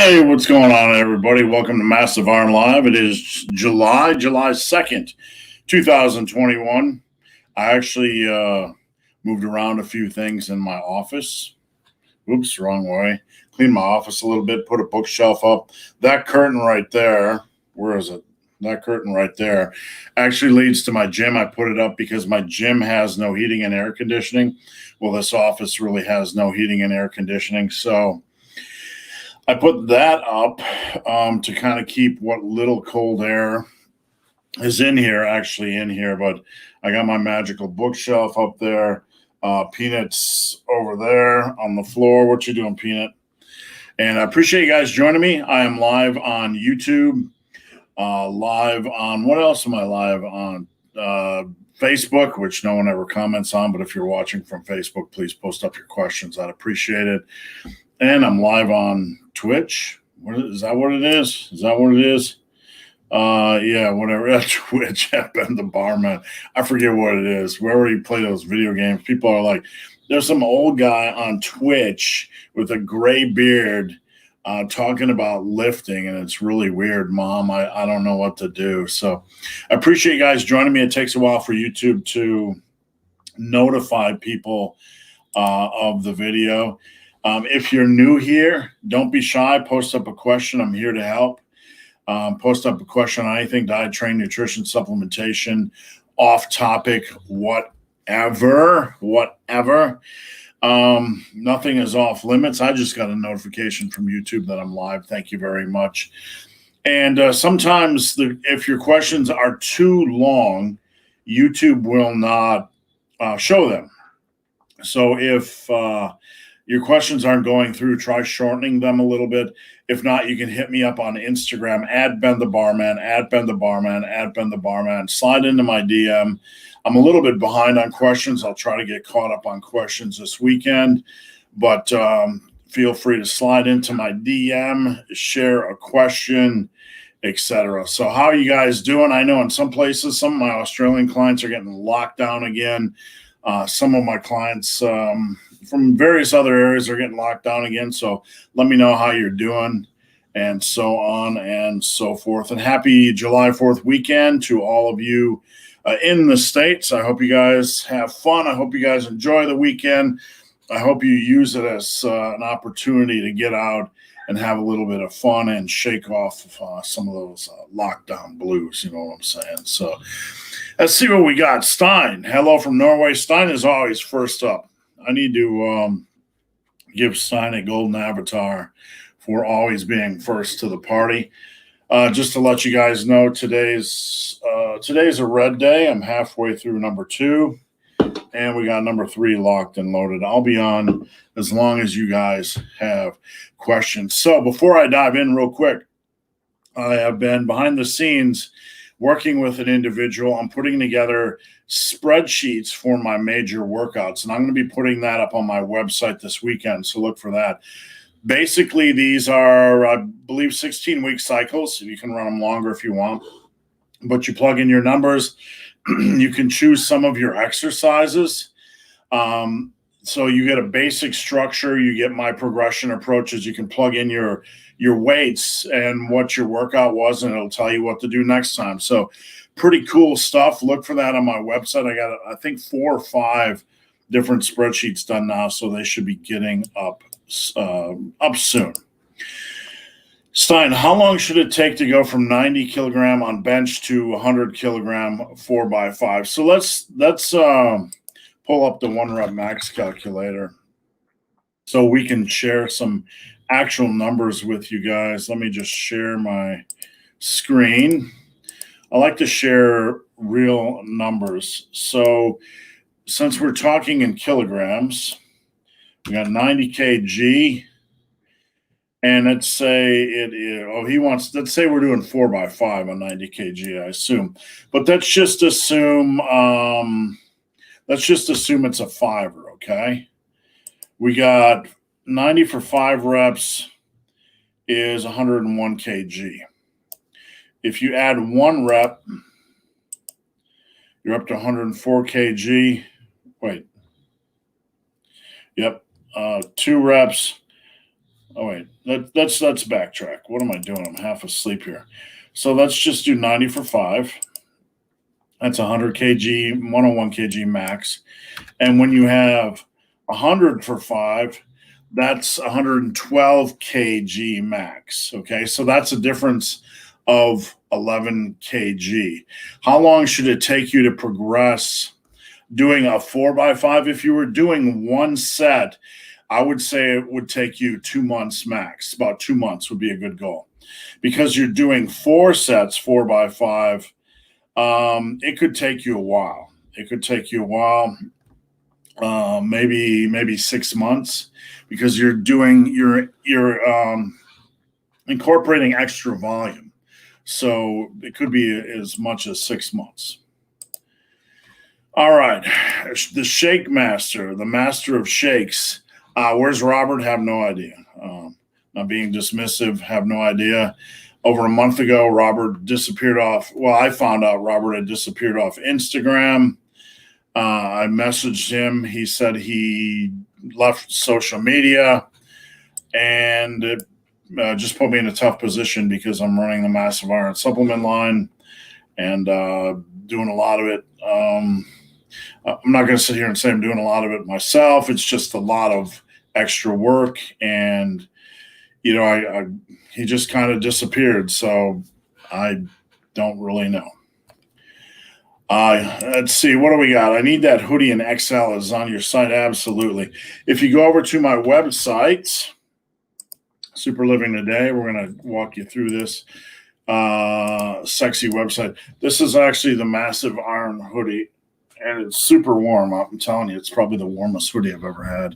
Hey, what's going on, everybody? Welcome to Massive Iron Live. It is July 2nd, 2021. I actually moved around a few things in my office. Oops, wrong way. Cleaned my office a little bit, put a bookshelf up. That curtain right there, where is it? That curtain right there actually leads to my gym. I put it up because my gym has no heating and air conditioning. Well, this office really has no heating and air conditioning. So I put that up to kind of keep what little cold air is in here, actually in here. But I got my magical bookshelf up there. Peanut's over there on the floor. What you doing, Peanut? And I appreciate you guys joining me. I am live on YouTube. Live on, what else am I live on? Facebook, which no one ever comments on. But if you're watching from Facebook, please post up your questions. I'd appreciate it. And I'm live on Twitch. Is that what it is? Is that what it is? Yeah, whatever. At Twitch, I've been the barman. I forget what it is. Wherever you play those video games, people are like, there's some old guy on Twitch with a gray beard talking about lifting, and it's really weird, Mom. I don't know what to do. So I appreciate you guys joining me. It takes a while for YouTube to notify people of the video. If you're new here, don't be shy. Post up a question. I'm here to help. Post up a question on anything, diet, training, nutrition, supplementation, off topic, whatever. Nothing is off limits. I just got a notification from YouTube that I'm live. Thank you very much. And sometimes if your questions are too long, YouTube will not show them. So if your questions aren't going through, try shortening them a little bit. If not, you can hit me up on Instagram, @BenTheBarman, @BenTheBarman. Slide into my DM. I'm a little bit behind on questions. I'll try to get caught up on questions this weekend. But feel free to slide into my DM, share a question, etc. So how are you guys doing? I know in some places, some of my Australian clients are getting locked down again. Some of my clients from various other areas are getting locked down again. So let me know how you're doing and so on and so forth. And happy July 4th weekend to all of you in the States. I hope you guys have fun. I hope you guys enjoy the weekend. I hope you use it as an opportunity to get out and have a little bit of fun and shake off some of those lockdown blues. You know what I'm saying? So let's see what we got. Stein, hello from Norway. Stein is always first up. I need to give Stein a golden avatar for always being first to the party. Just to let you guys know, today's a red day. I'm halfway through number 2, and we got number 3 locked and loaded. I'll be on as long as you guys have questions. So before I dive in real quick, I have been behind the scenes working with an individual. I'm putting together spreadsheets for my major workouts, and I'm going to be putting that up on my website this weekend, so look for that. Basically, these are, I believe, 16-week cycles. You can run them longer if you want, but you plug in your numbers. You can choose some of your exercises. So you get a basic structure. You get my progression approaches. You can plug in your weights and what your workout was, and it'll tell you what to do next time. So pretty cool stuff. Look for that on my website. I got, I think, 4 or 5 different spreadsheets done now, so they should be getting up soon. Stein, how long should it take to go from 90 kilogram on bench to 100 kilogram 4x5? So let's pull up the 1 rep max calculator so we can share some actual numbers with you guys. Let me just share my screen. I like to share real numbers. So since we're talking in kilograms, we got 90 kg, and let's say it is, let's say we're doing 4x5 on 90 kg, I assume. But let's just assume it's a 5er, okay? We got 90 for 5 reps is 101 kg. If you add 1 rep, you're up to 104 kg. Wait. Yep. 2 reps, Oh, wait. Let's backtrack. What am I doing? I'm half asleep here. So let's just do 90 for 5. That's 100 kg, 101 kg max. And when you have 100 for 5, that's 112 kg max. Okay, so that's a difference of 11 kg. How long should it take you to progress doing a 4x5? If you were doing one set, I would say it would take you 2 months max. About 2 months would be a good goal. Because you're doing 4 sets, 4x5, it could take you a while. It could take you a while. Maybe 6 months, because you're incorporating extra volume. So it could be as much as 6 months. All right, the shake master, the master of shakes. Where's Robert? Have no idea. Not being dismissive, have no idea. Over a month ago, Robert disappeared off. Well, I found out Robert had disappeared off Instagram. I messaged him. He said he left social media, and it just put me in a tough position because I'm running the Massive Iron supplement line and doing a lot of it. I'm not going to sit here and say I'm doing a lot of it myself. It's just a lot of extra work, and he just kind of disappeared. So I don't really know. Let's see, what do we got? I need that hoodie in XL. Is on your site. Absolutely. If you go over to my website, Super Living Today, we're going to walk you through this sexy website. This is actually the Massive Iron hoodie, and it's super warm. I'm telling you, it's probably the warmest hoodie I've ever had.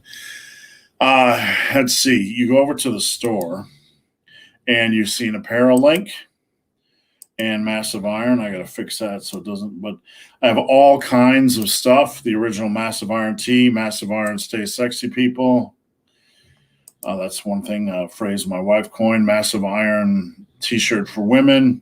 Let's see. You go over to the store, and you see an apparel link and Massive Iron. I got to fix that so it doesn't, but I have all kinds of stuff. The original Massive Iron tee, Massive Iron Stay Sexy People. That's one thing, phrase my wife coined. Massive Iron t-shirt for women.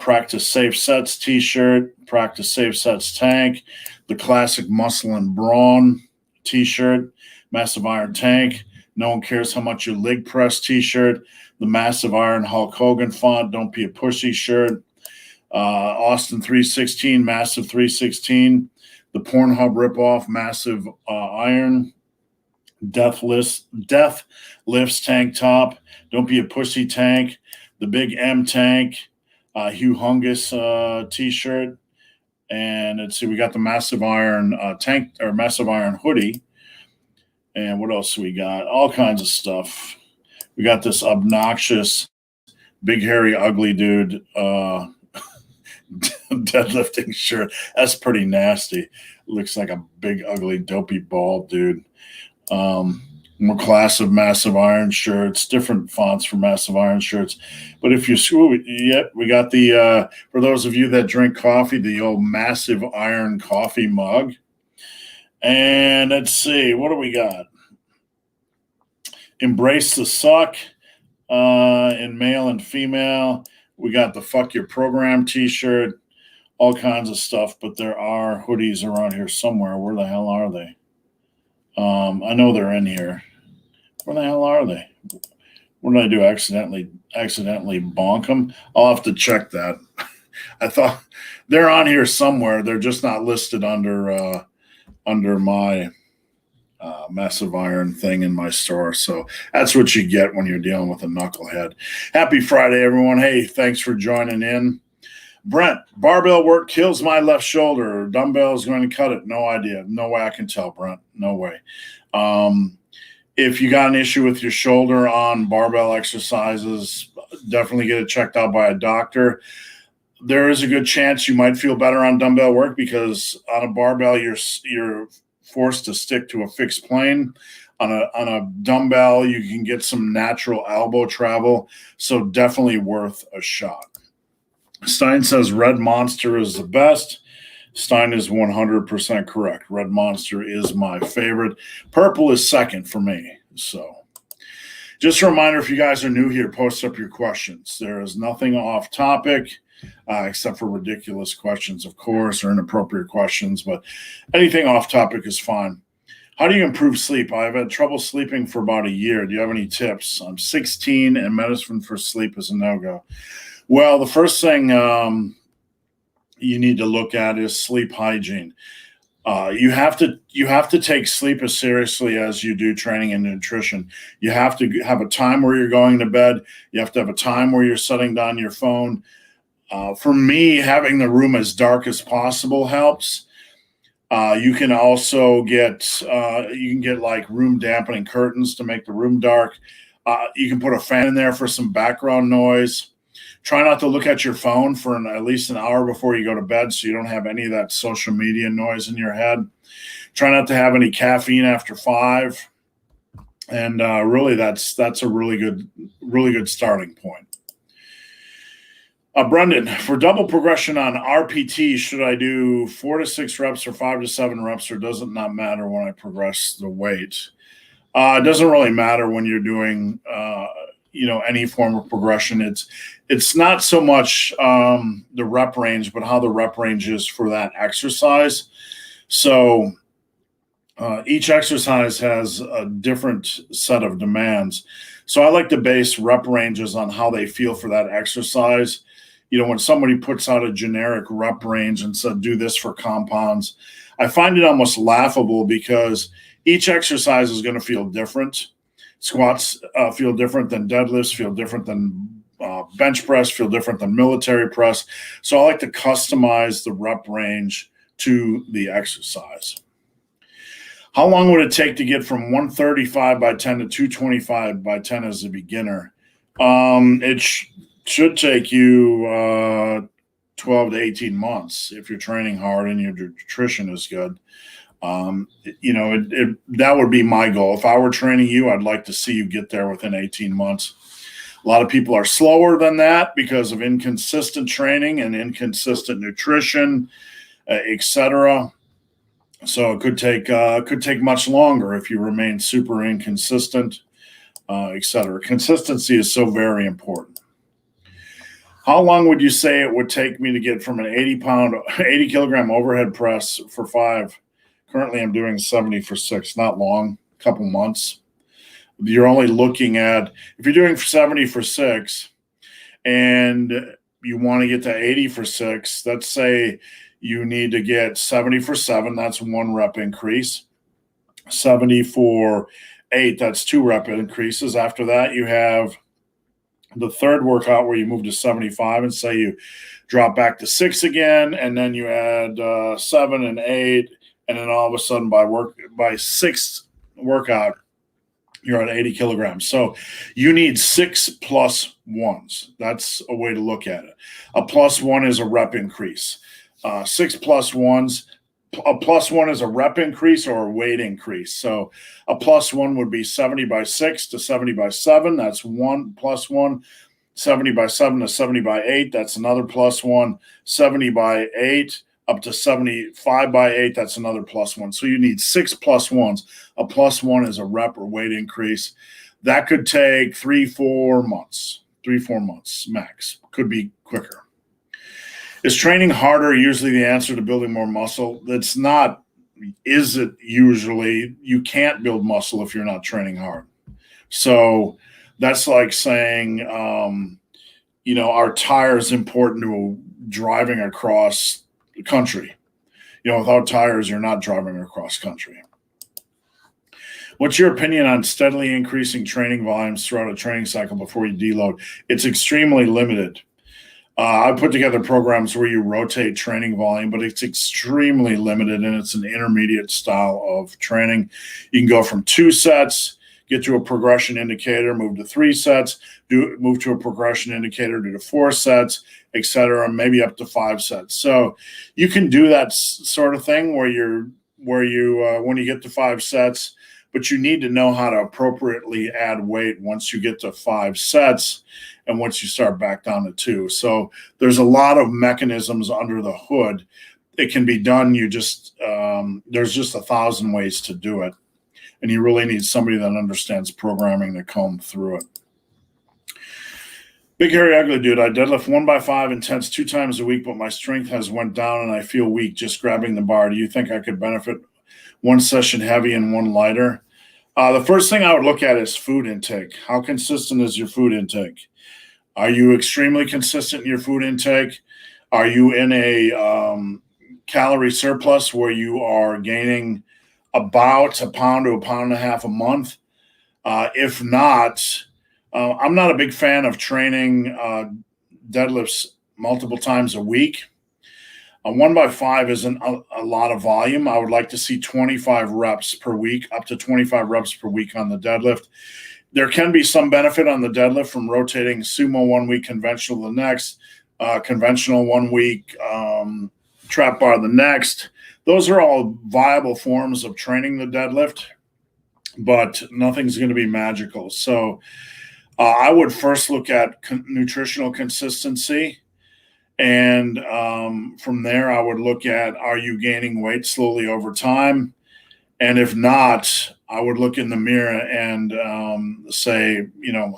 Practice Safe Sets t-shirt. Practice Safe Sets tank. The classic Muscle and Brawn t-shirt. Massive Iron tank. No one cares how much you leg press t-shirt. The Massive Iron Hulk Hogan font, Don't Be a Pussy shirt. Austin 316, Massive 316. The Pornhub ripoff, Massive Iron. Death Lifts tank top, Don't Be a Pussy tank. The Big M tank, Hugh Hungus t-shirt. And let's see, we got the Massive Iron tank, or Massive Iron hoodie. And what else we got? All kinds of stuff. We got this obnoxious, big, hairy, ugly dude deadlifting shirt. That's pretty nasty. Looks like a big, ugly, dopey, bald dude. More class of Massive Iron shirts, different fonts for Massive Iron shirts. But if you screw, we got the, for those of you that drink coffee, the old Massive Iron coffee mug. And let's see, what do we got? Embrace the Suck in male and female. We got the Fuck Your Program t-shirt, all kinds of stuff, but there are hoodies around here somewhere. Where the hell are they? I know they're in here. Where the hell are they? What did I do? Accidentally bonk them? I'll have to check that. I thought they're on here somewhere. They're just not listed under my Massive Iron thing in my store. So that's what you get when you're dealing with a knucklehead. Happy Friday, everyone. Hey, thanks for joining in. Brent, barbell work kills my left shoulder. Dumbbell is going to cut it. No idea. No way I can tell, Brent. No way. If you got an issue with your shoulder on barbell exercises, definitely get it checked out by a doctor. There is a good chance you might feel better on dumbbell work because on a barbell, you're forced to stick to a fixed plane. On a dumbbell, you can get some natural elbow travel. So definitely worth a shot. Stein says Red Monster is the best. Stein is 100% correct. Red Monster is my favorite. Purple is second for me. So just a reminder, if you guys are new here, post up your questions. There is nothing off topic except for ridiculous questions, of course, or inappropriate questions, but anything off topic is fine. How do you improve sleep? I've had trouble sleeping for about a year. Do you have any tips? I'm 16 and medicine for sleep is a no-go. Well, the first thing you need to look at is sleep hygiene. You have to take sleep as seriously as you do training and nutrition. You have to have a time where you're going to bed. You have to have a time where you're setting down your phone. For me, having the room as dark as possible helps. You can also get like room dampening curtains to make the room dark. You can put a fan in there for some background noise. Try not to look at your phone for at least an hour before you go to bed, so you don't have any of that social media noise in your head. Try not to have any caffeine after 5, and really, that's a really good starting point. Brendan, for double progression on RPT, should I do 4 to 6 reps or 5 to 7 reps, or does it not matter when I progress the weight? It doesn't really matter when you're doing, any form of progression. It's not so much the rep range, but how the rep range is for that exercise. So each exercise has a different set of demands. So I like to base rep ranges on how they feel for that exercise. When somebody puts out a generic rep range and said, do this for compounds, I find it almost laughable because each exercise is going to feel different. Squats feel different than deadlifts, feel different than bench press, feel different than military press. So I like to customize the rep range to the exercise. How long would it take to get from 135 by 10 to 225 by 10 as a beginner? It should take you 12 to 18 months if you're training hard and your nutrition is good. That would be my goal. If I were training you, I'd like to see you get there within 18 months. A lot of people are slower than that because of inconsistent training and inconsistent nutrition, etc. So it could take much longer if you remain super inconsistent, etc. Consistency is so very important. How long would you say it would take me to get from an 80 kilogram overhead press for 5? Currently, I'm doing 70 for 6. Not long, a couple months. You're only looking at, if you're doing 70 for 6 and you want to get to 80 for 6, let's say you need to get 70 for 7. That's 1 rep increase. 70 for 8, that's 2 rep increases. After that, you have the third workout where you move to 75 and say you drop back to 6 again, and then you add 7 and 8, and then all of a sudden by 6th workout, you're at 80 kilograms. So you need 6 plus 1s. That's a way to look at it. A plus 1 is a rep increase. 6 plus 1s. A plus 1 is a rep increase or a weight increase. So a plus 1 would be 70 by 6 to 70 by 7. That's 1 plus 1. 70 by 7 to 70 by 8. That's another plus 1. 70 by 8 up to 75 by 8. That's another plus 1. So you need 6 plus 1s. A plus 1 is a rep or weight increase. That could take 3-4 months. 3-4 months max. Could be quicker. Is training harder usually the answer to building more muscle? That's not. Is it usually? You can't build muscle if you're not training hard. So that's like saying, our tire is important to driving across the country. Without tires, you're not driving across country. What's your opinion on steadily increasing training volumes throughout a training cycle before you deload? It's extremely limited. I put together programs where you rotate training volume, but it's extremely limited, and it's an intermediate style of training. You can go from 2 sets, get to a progression indicator, move to 3 sets, move to a progression indicator, do to 4 sets, etc., maybe up to 5 sets. So you can do that sort of thing where you when you get to 5 sets, but you need to know how to appropriately add weight once you get to 5 sets and once you start back down to 2. So there's a lot of mechanisms under the hood. It can be done. There's just 1,000 ways to do it. And you really need somebody that understands programming to comb through it. Big, hairy, ugly dude. I deadlift 1 by 5 intense 2 times a week, but my strength has went down and I feel weak just grabbing the bar. Do you think I could benefit one session heavy and one lighter. The first thing I would look at is food intake. How consistent is your food intake? Are you extremely consistent in your food intake? Are you in a calorie surplus where you are gaining about a pound to a pound and a half a month? If not, I'm not a big fan of training deadlifts multiple times a week. A 1x5 isn't a lot of volume. I would like to see 25 reps per week, up to 25 reps per week on the deadlift. There can be some benefit on the deadlift from rotating sumo 1 week, conventional the next, conventional 1 week, trap bar the next. Those are all viable forms of training the deadlift, but nothing's going to be magical. So I would first look at nutritional consistency. And from there, I would look at, are you gaining weight slowly over time? And if not, I would look in the mirror and say,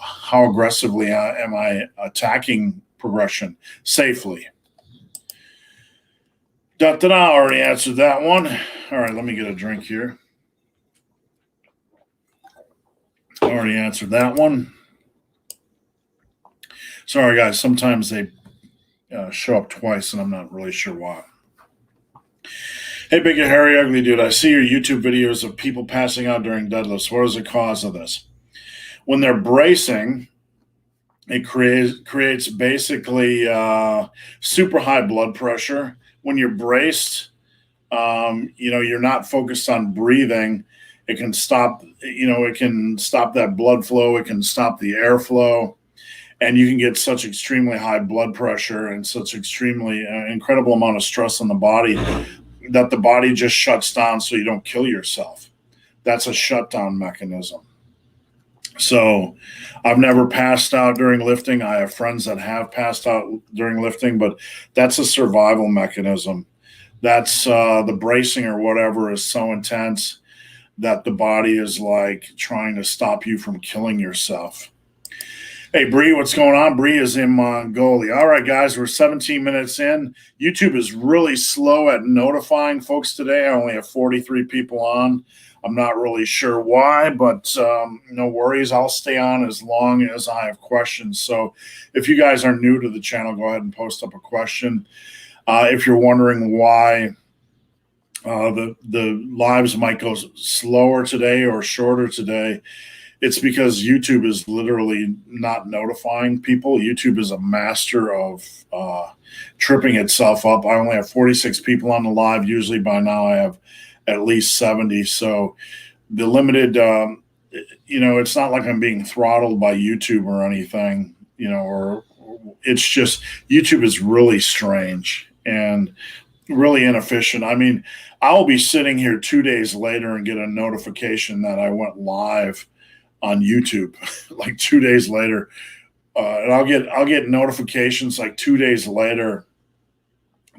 how aggressively am I attacking progression safely? Already answered that one. All right, let me get a drink here. Already answered that one. Sorry, guys. Sometimes they show up twice, and I'm not really sure why. Hey, big hairy ugly dude, I see your YouTube videos of people passing out during deadlifts. What is the cause of this? When they're bracing, it creates basically super high blood pressure. When you're braced, you're not focused on breathing. It can stop, it can stop that blood flow. It can stop the airflow. And you can get such extremely high blood pressure and such extremely incredible amount of stress on the body that the body just shuts down so you don't kill yourself. That's a shutdown mechanism. So I've never passed out during lifting. I have friends that have passed out during lifting, but that's a survival mechanism. That's the bracing or whatever is so intense that the body is like trying to stop you from killing yourself. Hey, Bree, what's going on? Bree is in Mongolia. All right, guys, we're 17 minutes in. YouTube is really slow at notifying folks today. I only have 43 people on. I'm not really sure why, but no worries. I'll stay on as long as I have questions. So if you guys are new to the channel, go ahead and post up a question. If you're wondering why the lives might go slower today or shorter today, it's because YouTube is literally not notifying people. YouTube is a master of tripping itself up. I only have 46 people on the live. Usually by now I have at least 70. So the limited, it's not like I'm being throttled by YouTube or anything, or it's just YouTube is really strange and really inefficient. I mean, I'll be sitting here 2 days later and get a notification that I went live on YouTube like 2 days later. And I'll get notifications like 2 days later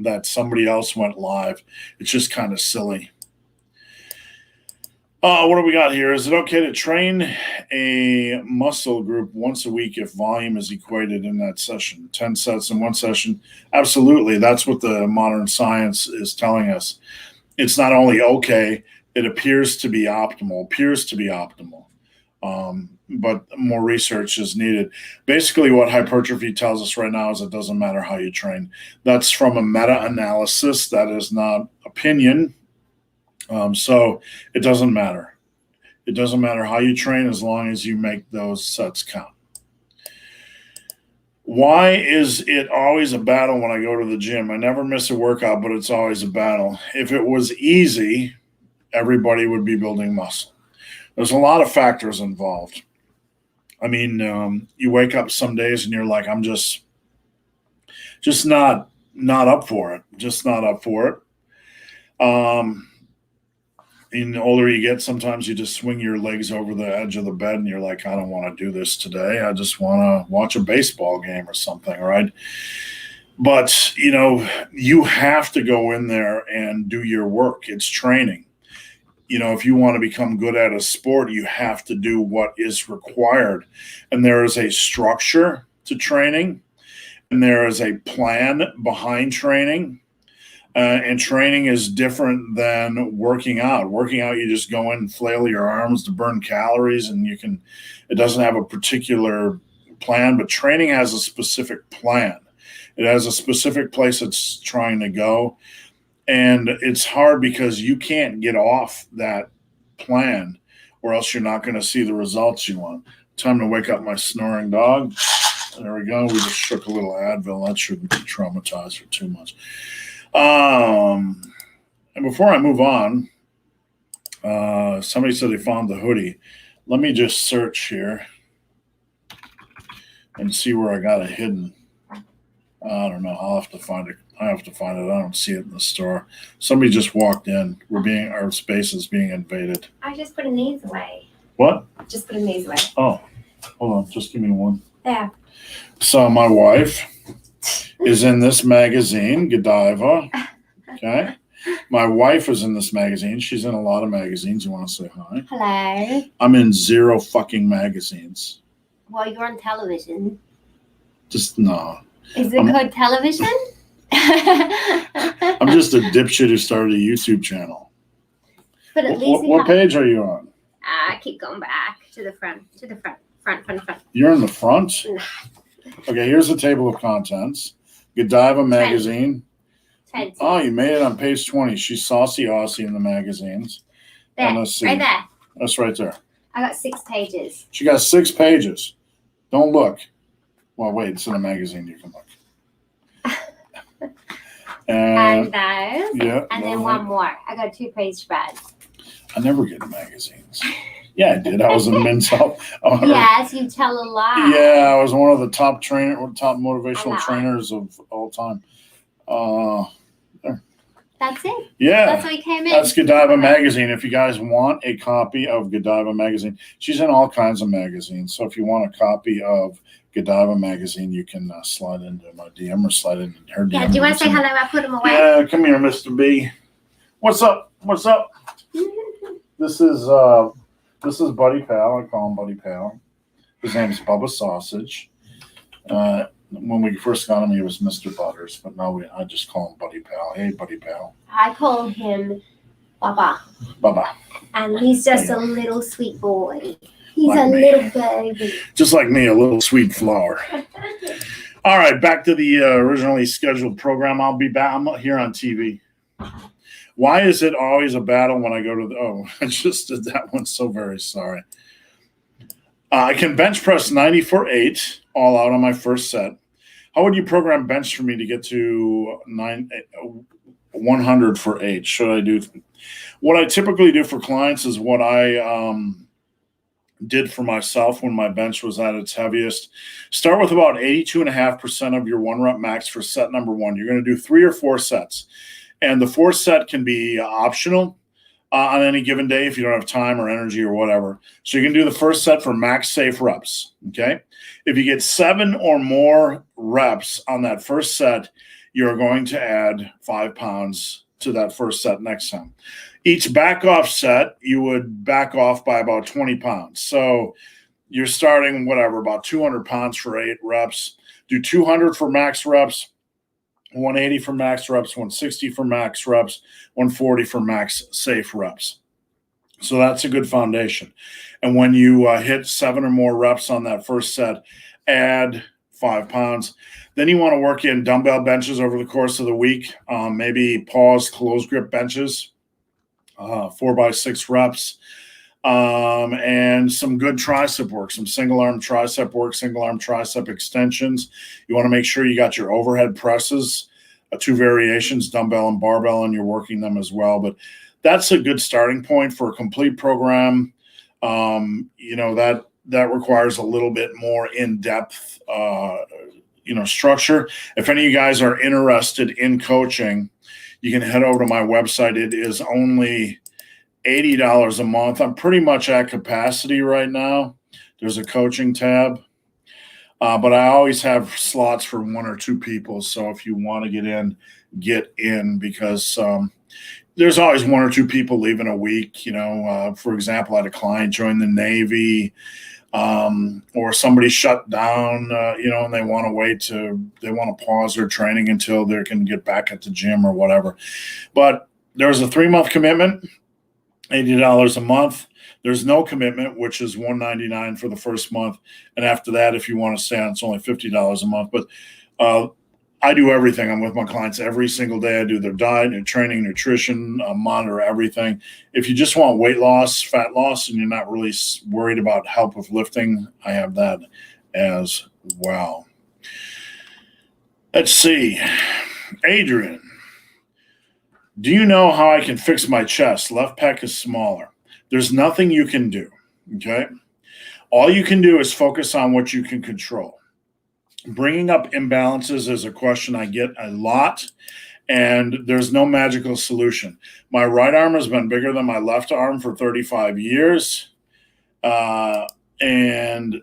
that somebody else went live. It's just kind of silly. What do we got here? Is it okay to train a muscle group once a week if volume is equated in that session? 10 sets in one session? Absolutely. That's what the modern science is telling us. It's not only okay, it appears to be optimal. But more research is needed. Basically, what hypertrophy tells us right now is it doesn't matter how you train. That's from a meta-analysis. That is not opinion. So it doesn't matter. It doesn't matter how you train as long as you make those sets count. Why is it always a battle when I go to the gym? I never miss a workout, but it's always a battle. If it was easy, everybody would be building muscle. There's a lot of factors involved. I mean, you wake up some days and you're like, I'm just not up for it. Just not up for it. And the older you get, sometimes you just swing your legs over the edge of the bed and you're like, I don't want to do this today. I just want to watch a baseball game or something, right? But, you have to go in there and do your work. It's training. If you want to become good at a sport, you have to do what is required. And there is a structure to training, and there is a plan behind training. And training is different than working out. Working out, you just go in and flail your arms to burn calories, and it doesn't have a particular plan, but training has a specific plan. It has a specific place it's trying to go. And it's hard because you can't get off that plan or else you're not going to see the results you want. Time to wake up my snoring dog. There we go. We just shook a little Advil. That shouldn't be traumatized her too much. And before I move on, somebody said they found the hoodie. Let me just search here and see where I got it hidden. I don't know. I'll have to find it. I have to find it. I don't see it in the store. Somebody just walked in. Our space is being invaded. I just put these away. What? Just putting these away. Oh, hold on. Just give me one. There. So my wife is in this magazine, Godiva. Okay. My wife is in this magazine. She's in a lot of magazines. You want to say hi? Hello. I'm in 0 fucking magazines. Well, you're on television. Just no. Is it called television? I'm just a dipshit who started a YouTube channel. But at least what page are you on? Keep going back to the front. Front. You're in the front? Okay, here's the table of contents. Godiva magazine. 20. Oh, you made it on page 20. She's saucy Aussie in the magazines. There, and let's see. right there. That's right there. I got 6 pages. She got 6 pages. Don't look. Well, wait, it's in a magazine. You can look. And those. Yeah. And then one more. I got 2-page spreads. I never get magazines. Yeah, I did. I was in Men's Health. Yes, you tell a lot. Yeah, I was one of the top motivational trainers of all time. There. That's it. Yeah. That's what we came in. That's Godiva magazine. If you guys want a copy of Godiva magazine, she's in all kinds of magazines. So if you want a copy of Godiva magazine, you can slide into my DM or slide into her DM. Yeah, do you want to say hello? I put them away. Yeah, come here, Mr. B. What's up? What's up? This is Buddy Pal. I call him Buddy Pal. His name's Bubba Sausage. When we first got him, he was Mr. Butters, but now I just call him Buddy Pal. Hey, Buddy Pal. I call him Baba. Bubba. And he's just a little sweet boy. He's like a little baby. Just like me, a little sweet flower. All right, back to the originally scheduled program. I'll be back. I'm here on TV. Why is it always a battle when I go to the... Oh, I just did that one. So very sorry. I can bench press 90 for 8 all out on my first set. How would you program bench for me to get to 100 for 8? Should I do... What I typically do for clients is what I did for myself when my bench was at its heaviest. Start with about 82.5% of your 1 rep max for set number 1. You're going to do 3 or 4 sets. And the 4th set can be optional on any given day if you don't have time or energy or whatever. So you can do the first set for max safe reps, okay? If you get 7 or more reps on that first set, you're going to add 5 pounds to that first set next time. Each back off set, you would back off by about 20 pounds. So you're starting, about 200 pounds for 8 reps. Do 200 for max reps, 180 for max reps, 160 for max reps, 140 for max safe reps. So that's a good foundation. And when you hit 7 or more reps on that first set, add 5 pounds. Then you want to work in dumbbell benches over the course of the week, maybe pause, close grip benches, 4x6 reps, and some good tricep work, some single arm tricep work, single arm tricep extensions. You want to make sure you got your overhead presses, 2 variations, dumbbell and barbell, and you're working them as well. But that's a good starting point for a complete program. That requires a little bit more in-depth, structure. If any of you guys are interested in coaching, you can head over to my website. It is only $80 a month. I'm pretty much at capacity right now. There's a coaching tab, but I always have slots for 1 or 2 people. So if you want to get in because there's always 1 or 2 people leaving a week. For example, I had a client join the Navy. or somebody shut down, and they want to pause their training until they can get back at the gym or whatever. But there's a 3-month commitment, $80 a month. There's no commitment, which is $199 for the first month. And after that, if you want to stay on, it's only $50 a month. But I do everything. I'm with my clients every single day. I do their diet, their training, nutrition, monitor everything. If you just want weight loss, fat loss, and you're not really worried about help with lifting, I have that as well. Let's see. Adrian, do you know how I can fix my chest? Left pec is smaller. There's nothing you can do, okay? All you can do is focus on what you can control. Bringing up imbalances is a question I get a lot, and there's no magical solution. My right arm has been bigger than my left arm for 35 years, and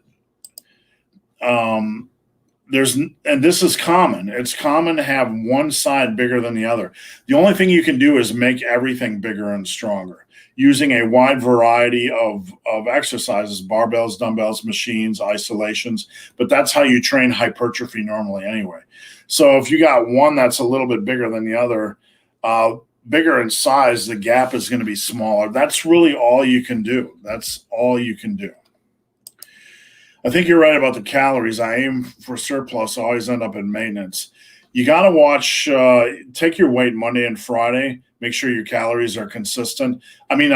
this is common. It's common to have one side bigger than the other. The only thing you can do is make everything bigger and stronger using a wide variety of exercises, barbells, dumbbells, machines, isolations, but that's how you train hypertrophy normally anyway. So if you got one that's a little bit bigger than the other, bigger in size, the gap is going to be smaller. That's really all you can do. That's all you can do. I think you're right about the calories. I aim for surplus, I always end up in maintenance. You got to watch, take your weight Monday and Friday, make sure your calories are consistent. I mean,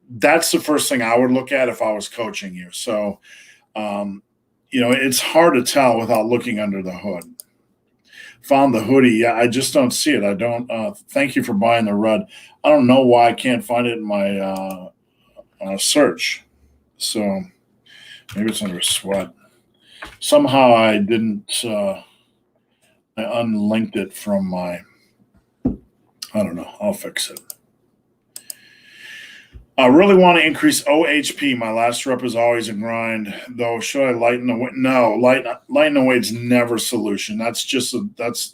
that's the first thing I would look at if I was coaching you. So, it's hard to tell without looking under the hood. Found the hoodie. Yeah, I just don't see it. I don't, thank you for buying the red. I don't know why I can't find it in my search. So maybe it's under sweat. Somehow I didn't, I unlinked it from my, I don't know. I'll fix it. I really want to increase OHP. My last rep is always a grind, though. Should I lighten the weight? No, lighten the weight's never a solution. That's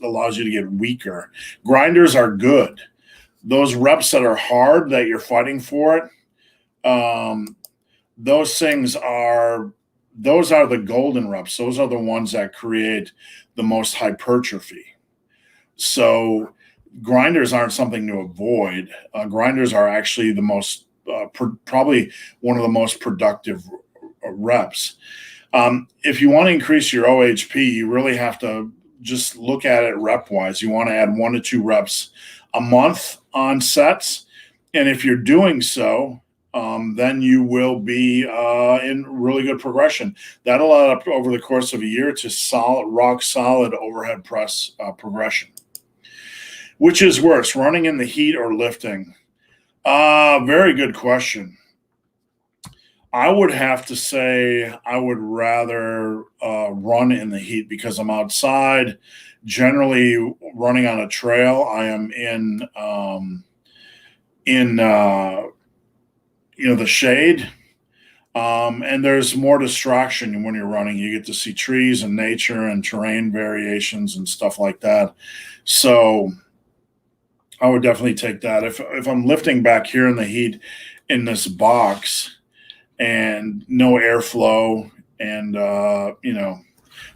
allows you to get weaker. Grinders are good. Those reps that are hard, that you're fighting for it, those are the golden reps. Those are the ones that create the most hypertrophy. So grinders aren't something to avoid. Grinders are actually the most, probably one of the most productive reps. If you want to increase your OHP, you really have to just look at it rep-wise. You want to add 1 to 2 reps a month on sets. And if you're doing so, then you will be in really good progression. That'll add up over the course of a year to rock solid overhead press progression. Which is worse, running in the heat or lifting? Very good question. I would have to say I would rather run in the heat because I'm outside. Generally, running on a trail, I am in the shade, and there's more distraction when you're running. You get to see trees and nature and terrain variations and stuff like that. So I would definitely take that. If I'm lifting back here in the heat in this box and no airflow and,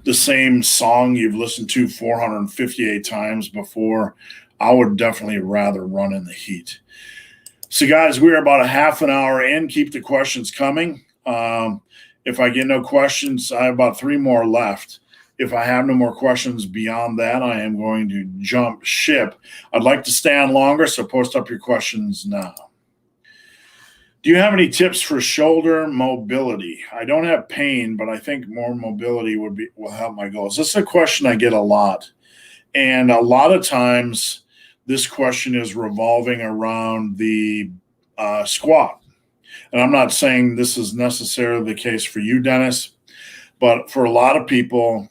the same song you've listened to 458 times before, I would definitely rather run in the heat. So, guys, we're about a half an hour in. Keep the questions coming. If I get no questions, I have about 3 more left. If I have no more questions beyond that, I am going to jump ship. I'd like to stay on longer, so post up your questions now. Do you have any tips for shoulder mobility? I don't have pain, but I think more mobility will help my goals. This is a question I get a lot. And a lot of times this question is revolving around the squat. And I'm not saying this is necessarily the case for you, Dennis, but for a lot of people,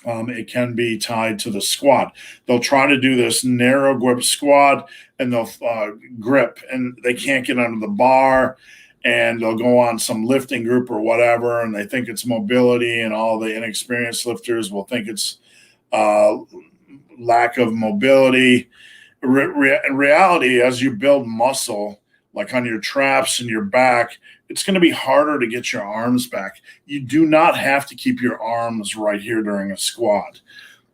it can be tied to the squat. They'll try to do this narrow grip squat and they'll grip and they can't get under the bar and they'll go on some lifting group or whatever and they think it's mobility and all the inexperienced lifters will think it's lack of mobility. In reality, as you build muscle, like on your traps and your back, it's going to be harder to get your arms back. You do not have to keep your arms right here during a squat.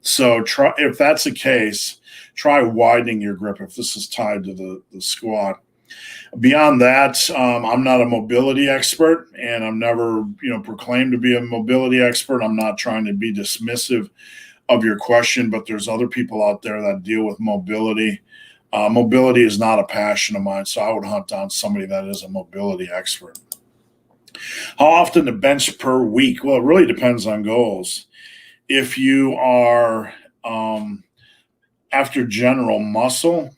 So try, if that's the case, try widening your grip if this is tied to the squat. Beyond that, I'm not a mobility expert, and I'm never, proclaimed to be a mobility expert. I'm not trying to be dismissive of your question, but there's other people out there that deal with mobility. Mobility is not a passion of mine, so I would hunt down somebody that is a mobility expert. How often to bench per week? Well, it really depends on goals. If you are after general muscle,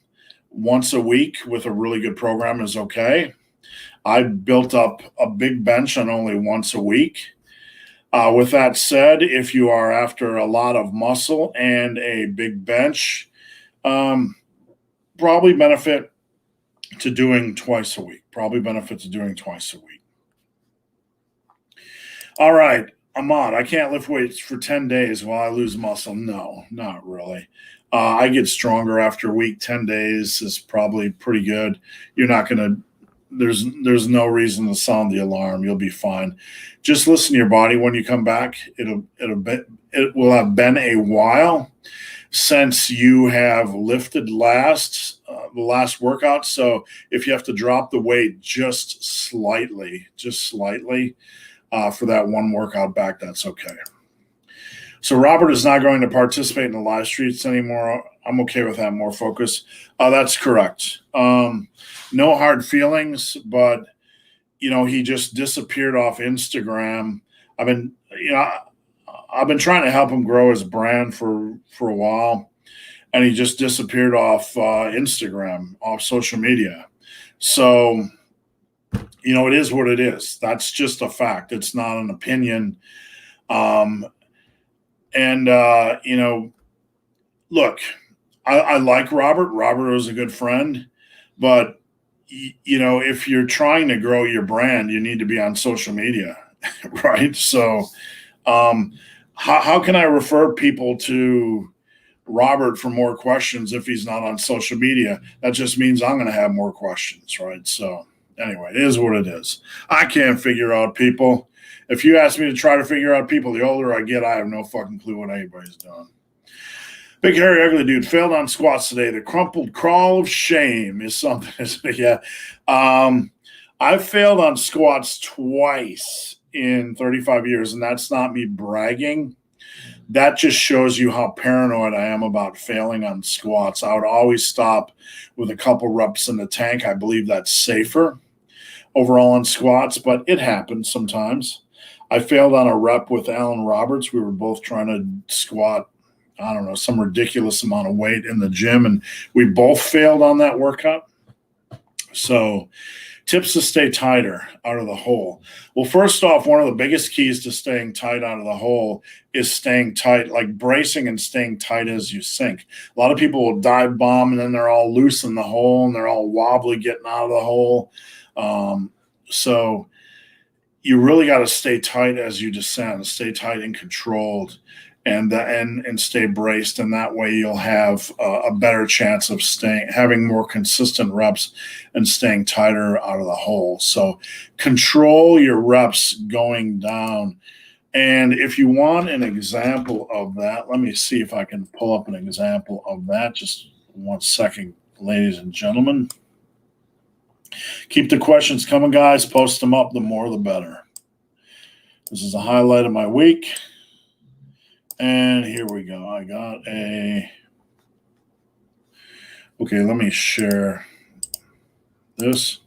once a week with a really good program is okay. I built up a big bench on only once a week. With that said, if you are after a lot of muscle and a big bench, probably benefit to doing twice a week. All right, Ahmad, I can't lift weights for 10 days while I lose muscle. No, not really. I get stronger after a week. 10 days is probably pretty good. You're not going to, there's no reason to sound the alarm. You'll be fine. Just listen to your body when you come back. It will have been a while since you have lifted the last workout. So if you have to drop the weight just slightly, for that one workout back, that's okay. So Robert is not going to participate in the live streams anymore. I'm okay with that. More focus. That's correct. No hard feelings, but he just disappeared off Instagram. I've been trying to help him grow his brand for a while, and he just disappeared off Instagram, off social media. So, it is what it is. That's just a fact. It's not an opinion. Look, I like Robert. Robert was a good friend, but if you're trying to grow your brand, you need to be on social media, right? So, how can I refer people to Robert for more questions if he's not on social media? That just means I'm going to have more questions, right? So, anyway, it is what it is. I can't figure out people. If you ask me to try to figure out people, the older I get, I have no fucking clue what anybody's doing. Big, hairy, ugly dude failed on squats today. The crumpled crawl of shame is something. Yeah. I've failed on squats twice in 35 years, and that's not me bragging. That just shows you how paranoid I am about failing on squats. I would always stop with a couple reps in the tank. I believe that's safer overall on squats, but it happens sometimes. I failed on a rep with Alan Roberts. We were both trying to squat, I don't know, some ridiculous amount of weight in the gym, and we both failed on that workout. So tips to stay tighter out of the hole. Well, first off, one of the biggest keys to staying tight out of the hole is staying tight, like bracing and staying tight as you sink. A lot of people will dive bomb and then they're all loose in the hole and they're all wobbly getting out of the hole. So you really got to stay tight as you descend, stay tight and controlled, and stay braced. And that way you'll have a better chance of having more consistent reps and staying tighter out of the hole. So control your reps going down. And if you want an example of that, let me see if I can pull up an example of that. Just 1 second, ladies and gentlemen. Keep the questions coming, guys. Post them up. The more, the better. This is a highlight of my week. And here we go. I got okay, let me share this.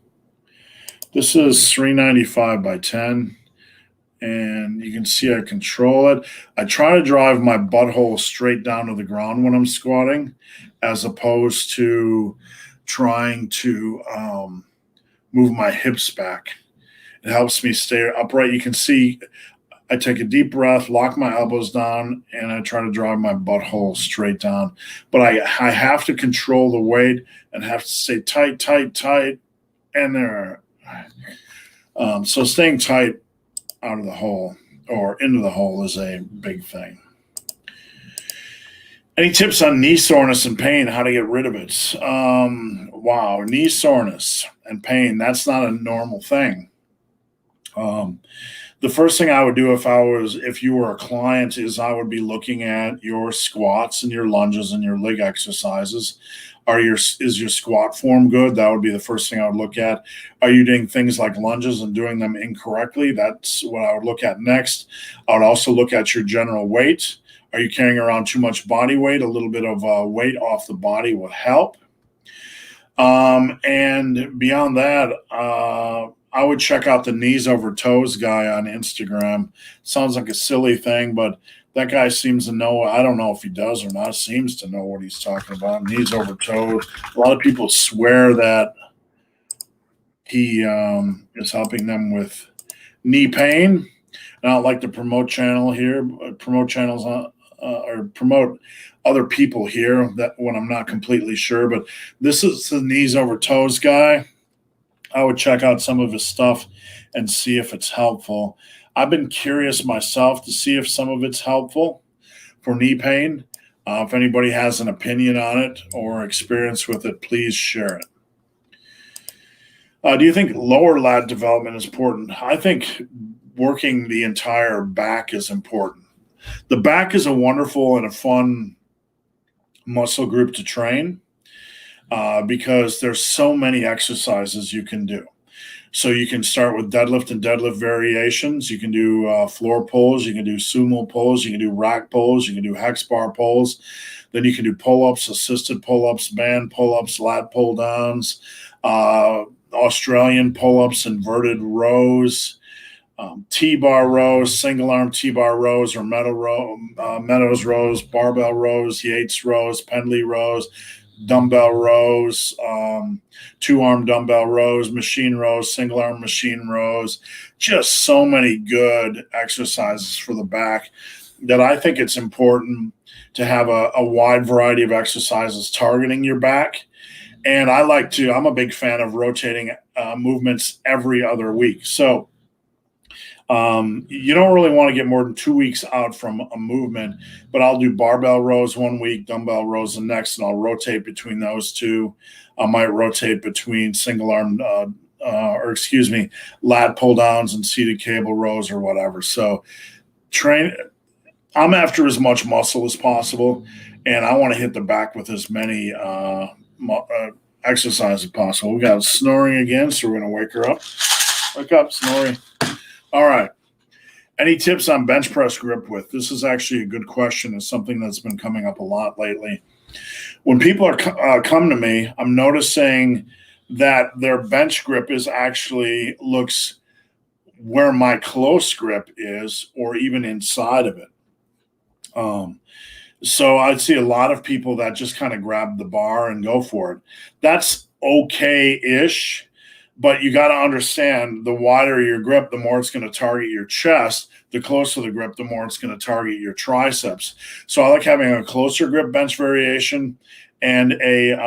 This is 395 by 10. And you can see I control it. I try to drive my butthole straight down to the ground when I'm squatting, as opposed to trying to move my hips back. It helps me stay upright. You can see I take a deep breath, lock my elbows down, and I try to drive my butthole straight down. But I have to control the weight and have to stay tight, and there. So staying tight out of the hole or into the hole is a big thing. Any tips on knee soreness and pain, how to get rid of it? Wow, knee soreness and pain, that's not a normal thing. The first thing I would do if you were a client, is I would be looking at your squats and your lunges and your leg exercises. Is your squat form good? That would be the first thing I would look at. Are you doing things like lunges and doing them incorrectly? That's what I would look at next. I would also look at your general weight. Are you carrying around too much body weight? A little bit of weight off the body will help. And beyond that, I would check out the knees over toes guy on Instagram. Sounds like a silly thing, but that guy seems to know. I don't know if he does or not. Seems to know what he's talking about. Knees over toes. A lot of people swear that he is helping them with knee pain. I don't like to promote channels or promote other people here that when I'm not completely sure. But this is the knees over toes guy. I would check out some of his stuff and see if it's helpful. I've been curious myself to see if some of it's helpful for knee pain. If anybody has an opinion on it or experience with it, please share it. Do you think lower lat development is important? I think working the entire back is important. The back is a wonderful and a fun muscle group to train. Because there's so many exercises you can do. So you can start with deadlift and deadlift variations. You can do floor pulls. You can do sumo pulls. You can do rack pulls. You can do hex bar pulls. Then you can do pull-ups, assisted pull-ups, band pull-ups, lat pull-downs, Australian pull-ups, inverted rows, T-bar rows, single-arm T-bar rows or Meadows rows, barbell rows, Yates rows, Pendley rows, dumbbell rows, two-arm dumbbell rows, machine rows, single-arm machine rows, just so many good exercises for the back that I think it's important to have a wide variety of exercises targeting your back. And I'm a big fan of rotating movements every other week. So you don't really want to get more than 2 weeks out from a movement, but I'll do barbell rows 1 week, dumbbell rows the next, and I'll rotate between those two. I might rotate between lat pull downs and seated cable rows or whatever. So I'm after as much muscle as possible, and I want to hit the back with as many exercises as possible. We got snoring again, so we're going to wake her up. Wake up, Snorri. All right. Any tips on bench press grip width? This is actually a good question. It's something that's been coming up a lot lately. When people are come to me, I'm noticing that their bench grip looks where my close grip is, or even inside of it. So I'd see a lot of people that just kind of grab the bar and go for it. That's okay-ish. But you got to understand, the wider your grip, the more it's going to target your chest. The closer the grip, the more it's going to target your triceps. So I like having a closer grip bench variation and a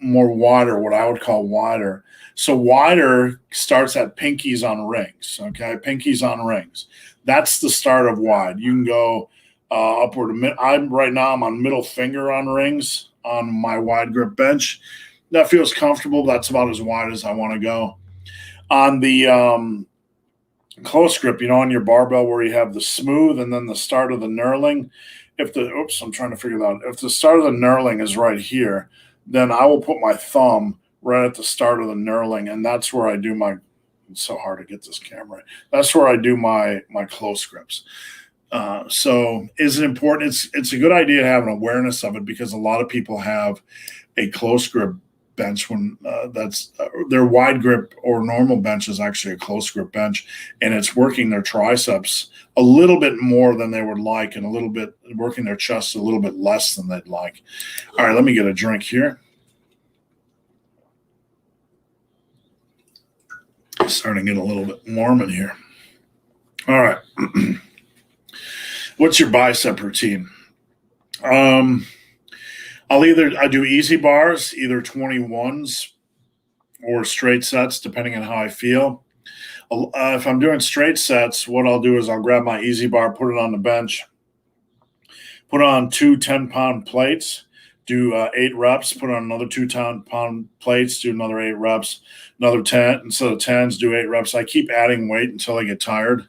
more wider, what I would call wider. So wider starts at pinkies on rings. Okay, pinkies on rings. That's the start of wide. You can go upward. Right now I'm on middle finger on rings on my wide grip bench. That feels comfortable. That's about as wide as I want to go. On the close grip, on your barbell where you have the smooth and then the start of the knurling, I'm trying to figure that out. If the start of the knurling is right here, then I will put my thumb right at the start of the knurling, and that's where I do it's so hard to get this camera. That's where I do my close grips. So is it important? It's a good idea to have an awareness of it, because a lot of people have a close grip bench when their wide grip or normal bench is actually a close grip bench, and it's working their triceps a little bit more than they would like, and a little bit working their chest a little bit less than they'd like. All right, let me get a drink here. Starting to get a little bit warm in here. All right. What's your bicep routine? I do easy bars, either 21s or straight sets, depending on how I feel. If I'm doing straight sets, what I'll do is I'll grab my easy bar, put it on the bench, Put on 2 10-pound plates, do 8 reps, put on another 2 10-pound plates, do another 8 reps, another 10. Instead of 10s, do 8 reps. I keep adding weight until I get tired,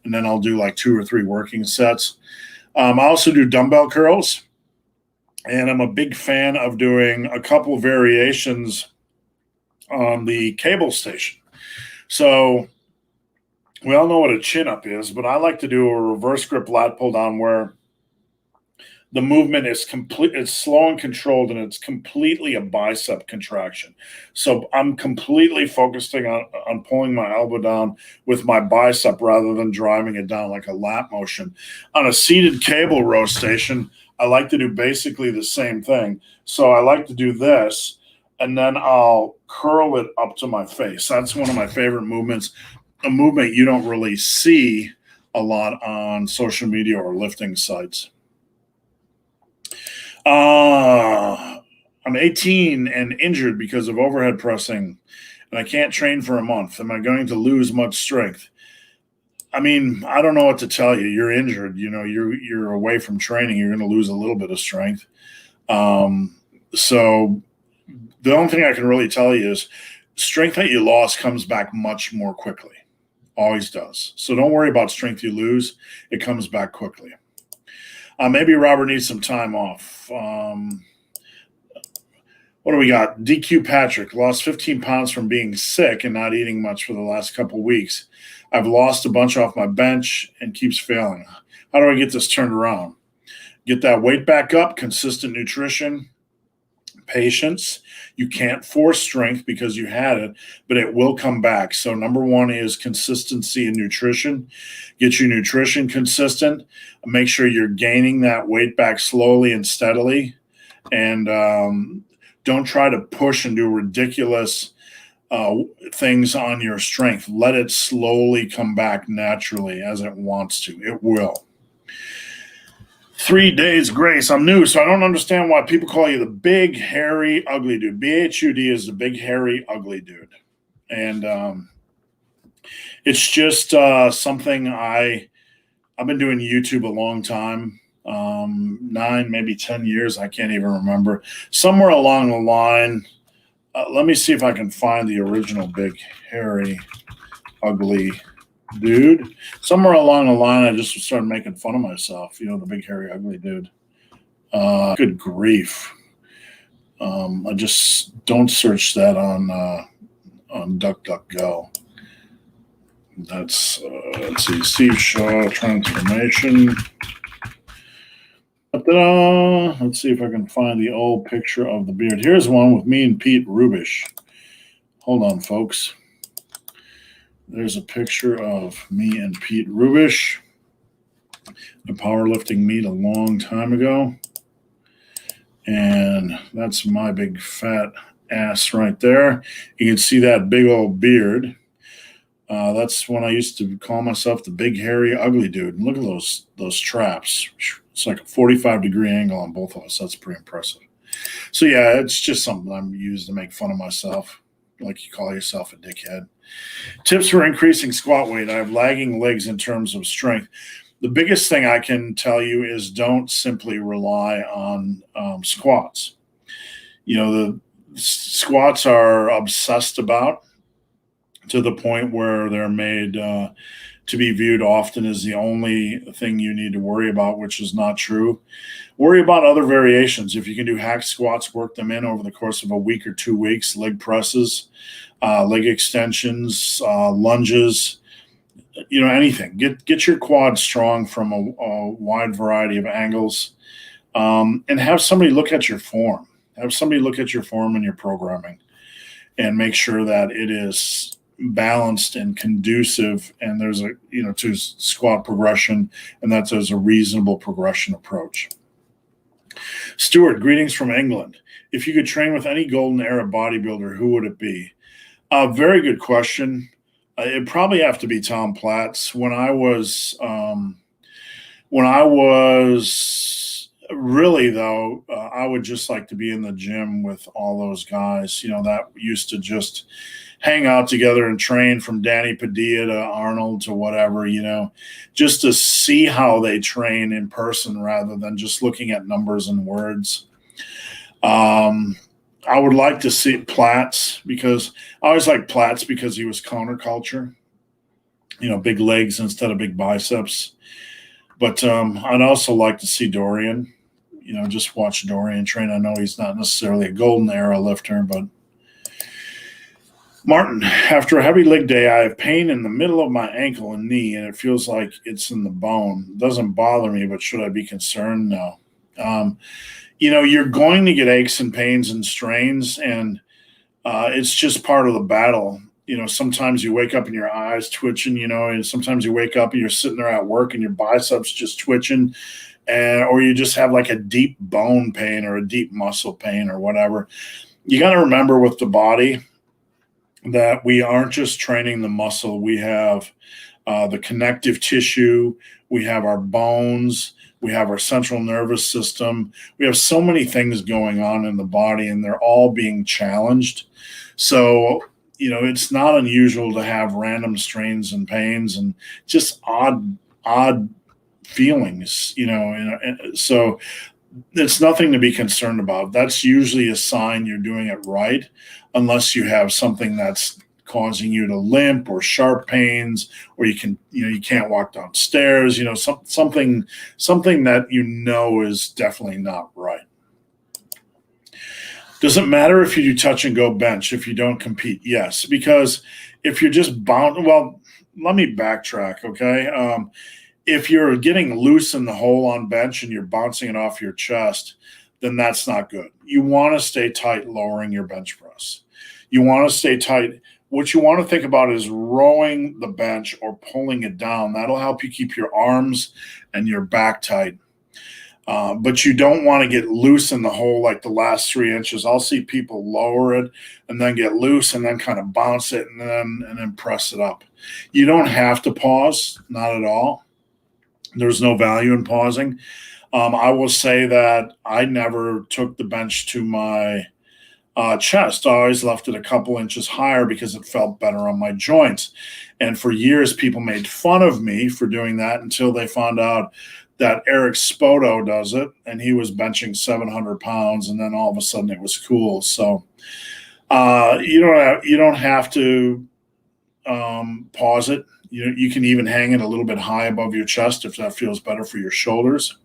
and then I'll do like 2 or 3 working sets. I also do dumbbell curls, and I'm a big fan of doing a couple of variations on the cable station. So we all know what a chin-up is, but I like to do a reverse grip lat pull down where the movement is complete, it's slow and controlled, and it's completely a bicep contraction. So I'm completely focusing on pulling my elbow down with my bicep rather than driving it down like a lat motion. On a seated cable row station, I like to do basically the same thing. So I like to do this, and then I'll curl it up to my face. That's one of my favorite movements, a movement you don't really see a lot on social media or lifting sites. I'm 18 and injured because of overhead pressing, and I can't train for a month. Am I going to lose much strength? I mean, I don't know what to tell you. You're injured. You know, you're away from training. You're going to lose a little bit of strength. So the only thing I can really tell you is strength that you lost comes back much more quickly. Always does. So don't worry about strength you lose. It comes back quickly. Maybe Robert needs some time off. What do we got? DQ Patrick lost 15 pounds from being sick and not eating much for the last couple weeks. I've lost a bunch off my bench and keeps failing. How do I get this turned around? Get that weight back up, consistent nutrition, patience. You can't force strength because you had it, but it will come back. So number one is consistency in nutrition. Get your nutrition consistent. Make sure you're gaining that weight back slowly and steadily. And don't try to push and do ridiculous things on your strength. Let it slowly come back naturally as it wants to. It will. 3 days grace. I'm new, so I don't understand why people call you the big, hairy, ugly dude. BHUD is the big, hairy, ugly dude. And it's just something I've been doing YouTube a long time, 9, maybe 10 years. I can't even remember. Somewhere along the line, let me see if I can find the original big, hairy, ugly dude. Somewhere along the line, I just started making fun of myself. You know, the big, hairy, ugly dude. Good grief. I just don't search that on DuckDuckGo. That's let's see, Steve Shaw transformation. Let's see if I can find the old picture of the beard. Here's one with me and Pete Rubish. Hold on, folks. There's a picture of me and Pete Rubish, a powerlifting meet a long time ago. And that's my big fat ass right there. You can see that big old beard. That's when I used to call myself the big, hairy, ugly dude. And look at those traps. It's like a 45-degree angle on both of us. That's pretty impressive. So, yeah, it's just something I'm used to make fun of myself, like you call yourself a dickhead. Tips for increasing squat weight. I have lagging legs in terms of strength. The biggest thing I can tell you is don't simply rely on squats. You know, the squats are obsessed about to the point where they're made to be viewed often as the only thing you need to worry about, which is not true. Worry about other variations. If you can do hack squats, work them in over the course of a week or 2 weeks, leg presses, leg extensions, lunges, you know, anything. Get your quad strong from a wide variety of angles, and have somebody look at your form. Have somebody look at your form and your programming and make sure that it is balanced and conducive, and there's a, you know, to squat progression, and that there's a reasonable progression approach. Stuart, greetings from England. If you could train with any golden era bodybuilder, who would it be? Very good question. It'd probably have to be Tom Platz. When I was really, though, I would just like to be in the gym with all those guys, that used to just hang out together and train, from Danny Padilla to Arnold to whatever, just to see how they train in person rather than just looking at numbers and words. I would like to see Platts, because I always like Platts because he was counterculture, big legs instead of big biceps. But I'd also like to see Dorian, just watch Dorian train. I know he's not necessarily a golden era lifter, but Martin, after a heavy leg day, I have pain in the middle of my ankle and knee, and it feels like it's in the bone. It doesn't bother me, but should I be concerned? No. You're going to get aches and pains and strains, and it's just part of the battle. Sometimes you wake up and your eyes twitching, and sometimes you wake up and you're sitting there at work and your biceps just twitching, or you just have like a deep bone pain or a deep muscle pain or whatever. You got to remember with the body that we aren't just training the muscle. We have the connective tissue, we have our bones, we have our central nervous system. We have so many things going on in the body, and they're all being challenged. So, it's not unusual to have random strains and pains and just odd feelings, and so it's nothing to be concerned about. That's usually a sign you're doing it right, unless you have something that's causing you to limp or sharp pains, or you can't walk downstairs, something that is definitely not right. Does it matter if you do touch and go bench if you don't compete? Yes, because if you're just bound, well, let me backtrack, okay? If you're getting loose in the hole on bench and you're bouncing it off your chest, then that's not good. You want to stay tight lowering your bench press. You want to stay tight. What you want to think about is rowing the bench or pulling it down. That'll help you keep your arms and your back tight. But you don't want to get loose in the hole like the last 3 inches. I'll see people lower it and then get loose and then kind of bounce it and then press it up. You don't have to pause, not at all. There's no value in pausing. I will say that I never took the bench to my chest. I always left it a couple inches higher because it felt better on my joints. And for years, people made fun of me for doing that until they found out that Eric Spoto does it, and he was benching 700 pounds, and then all of a sudden it was cool. So you don't have to pause it. You can even hang it a little bit high above your chest if that feels better for your shoulders.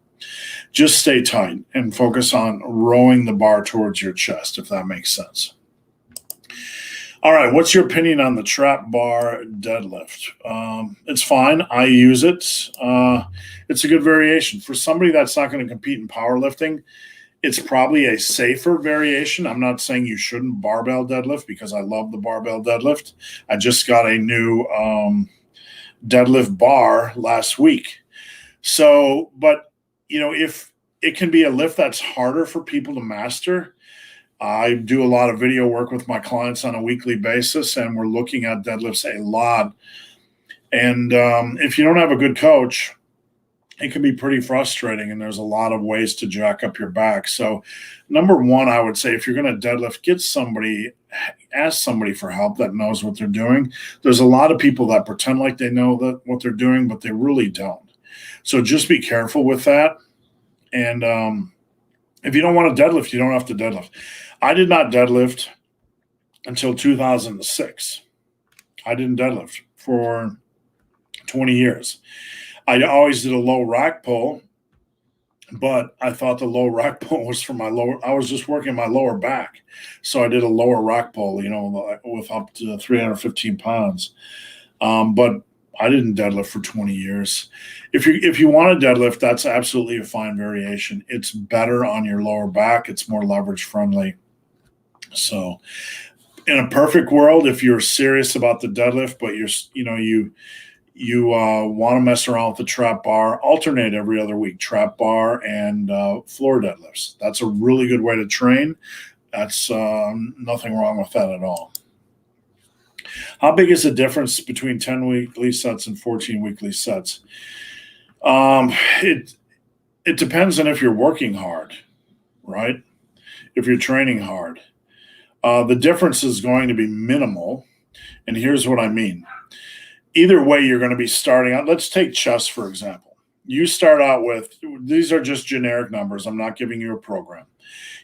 Just stay tight and focus on rowing the bar towards your chest, if that makes sense. All right, what's your opinion on the trap bar deadlift? It's fine. I use it. It's a good variation. For somebody that's not going to compete in powerlifting, it's probably a safer variation. I'm not saying you shouldn't barbell deadlift, because I love the barbell deadlift. I just got a new deadlift bar last week. So, but if it can be a lift that's harder for people to master, I do a lot of video work with my clients on a weekly basis, and we're looking at deadlifts a lot. And if you don't have a good coach, it can be pretty frustrating, and there's a lot of ways to jack up your back. So number one, I would say, if you're going to deadlift, ask somebody for help that knows what they're doing. There's a lot of people that pretend like they know what they're doing, but they really don't. So just be careful with that. And if you don't want to deadlift, you don't have to deadlift. I did not deadlift until 2006. I didn't deadlift for 20 years. I always did a low rack pull, but I thought the low rack pull was for my lower. I was just working my lower back. So I did a lower rack pull, with up to 315 pounds. But I didn't deadlift for 20 years. If you want to deadlift, that's absolutely a fine variation. It's better on your lower back. It's more leverage friendly. So in a perfect world, if you're serious about the deadlift, but you want to mess around with the trap bar, alternate every other week, trap bar and floor deadlifts. That's a really good way to train. That's nothing wrong with that at all. How big is the difference between 10 weekly sets and 14 weekly sets? it depends on if you're working hard, right? If you're training hard. The difference is going to be minimal. And here's what I mean. Either way, you're going to be starting out. Let's take chest, for example. You start out with, these are just generic numbers. I'm not giving you a program.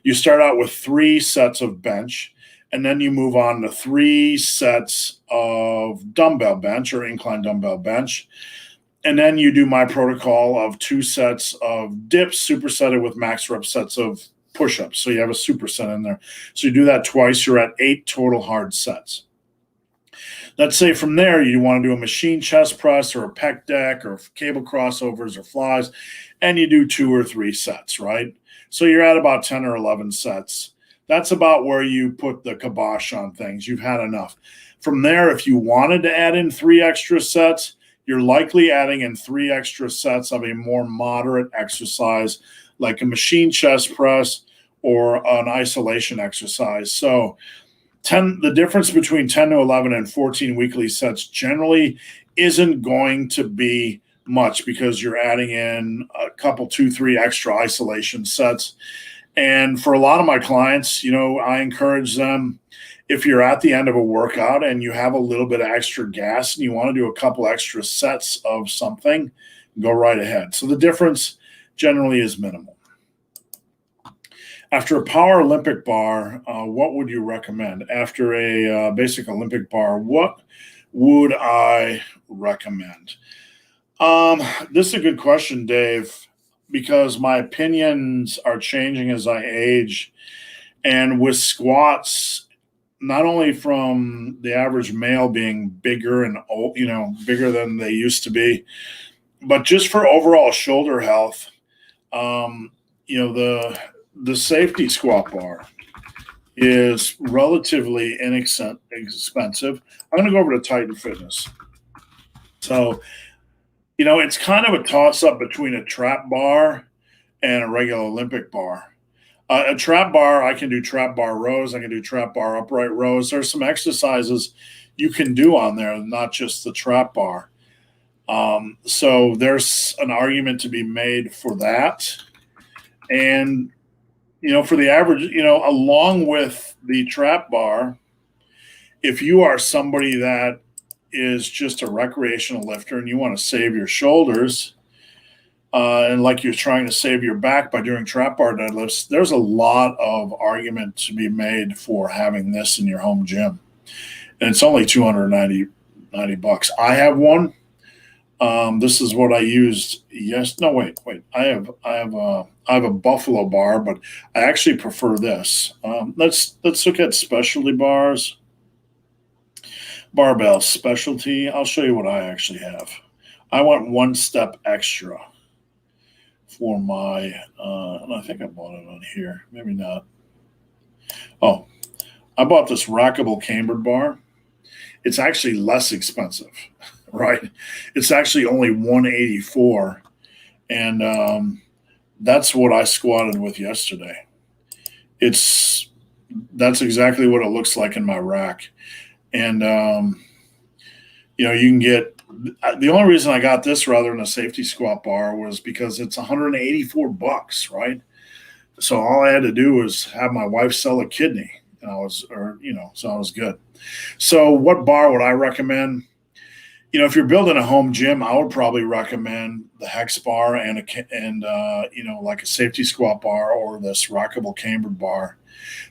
You start out with 3 sets of bench, and then you move on to 3 sets of dumbbell bench or incline dumbbell bench. And then you do my protocol of 2 sets of dips supersetted with max rep sets of push-ups. So you have a superset in there. So you do that twice. You're at 8 total hard sets. Let's say from there you want to do a machine chest press or a pec deck or cable crossovers or flies, and you do 2 or 3 sets, right? So you're at about 10 or 11 sets. That's about where you put the kibosh on things. You've had enough. From there, if you wanted to add in 3 extra sets, you're likely adding in 3 extra sets of a more moderate exercise like a machine chest press or an isolation exercise. So the difference between 10 to 11 and 14 weekly sets generally isn't going to be much because you're adding in a couple, 2, 3 extra isolation sets. And for a lot of my clients, I encourage them, if you're at the end of a workout and you have a little bit of extra gas and you want to do a couple extra sets of something, go right ahead. So the difference generally is minimal. After a power Olympic bar, what would you recommend? After a basic Olympic bar, what would I recommend? This is a good question, Dave, because my opinions are changing as I age. And with squats, not only from the average male being bigger and old, bigger than they used to be, but just for overall shoulder health, the safety squat bar is relatively inexpensive. I'm going to go over to Titan Fitness. So, it's kind of a toss-up between a trap bar and a regular Olympic bar. A trap bar, I can do trap bar rows. I can do trap bar upright rows. There's some exercises you can do on there, not just the trap bar. So there's an argument to be made for that. And, for the average, along with the trap bar, if you are somebody that is just a recreational lifter and you want to save your shoulders, and like you're trying to save your back by doing trap bar deadlifts, there's a lot of argument to be made for having this in your home gym. And it's only $290. I have one. This is what I used. Wait. I have a Buffalo bar, but I actually prefer this. Let's look at specialty bars. Barbell specialty. I'll show you what I actually have. I went 1 step extra for my, and I think I bought it on here. Maybe not. Oh, I bought this rackable cambered bar. It's actually less expensive, right? It's actually only $184, and that's what I squatted with yesterday. That's exactly what it looks like in my rack. And, you can get, the only reason I got this rather than a safety squat bar was because it's $184, right? So all I had to do was have my wife sell a kidney, and so I was good. So what bar would I recommend? If you're building a home gym, I would probably recommend the Hex bar and like a safety squat bar or this rockable cambered bar.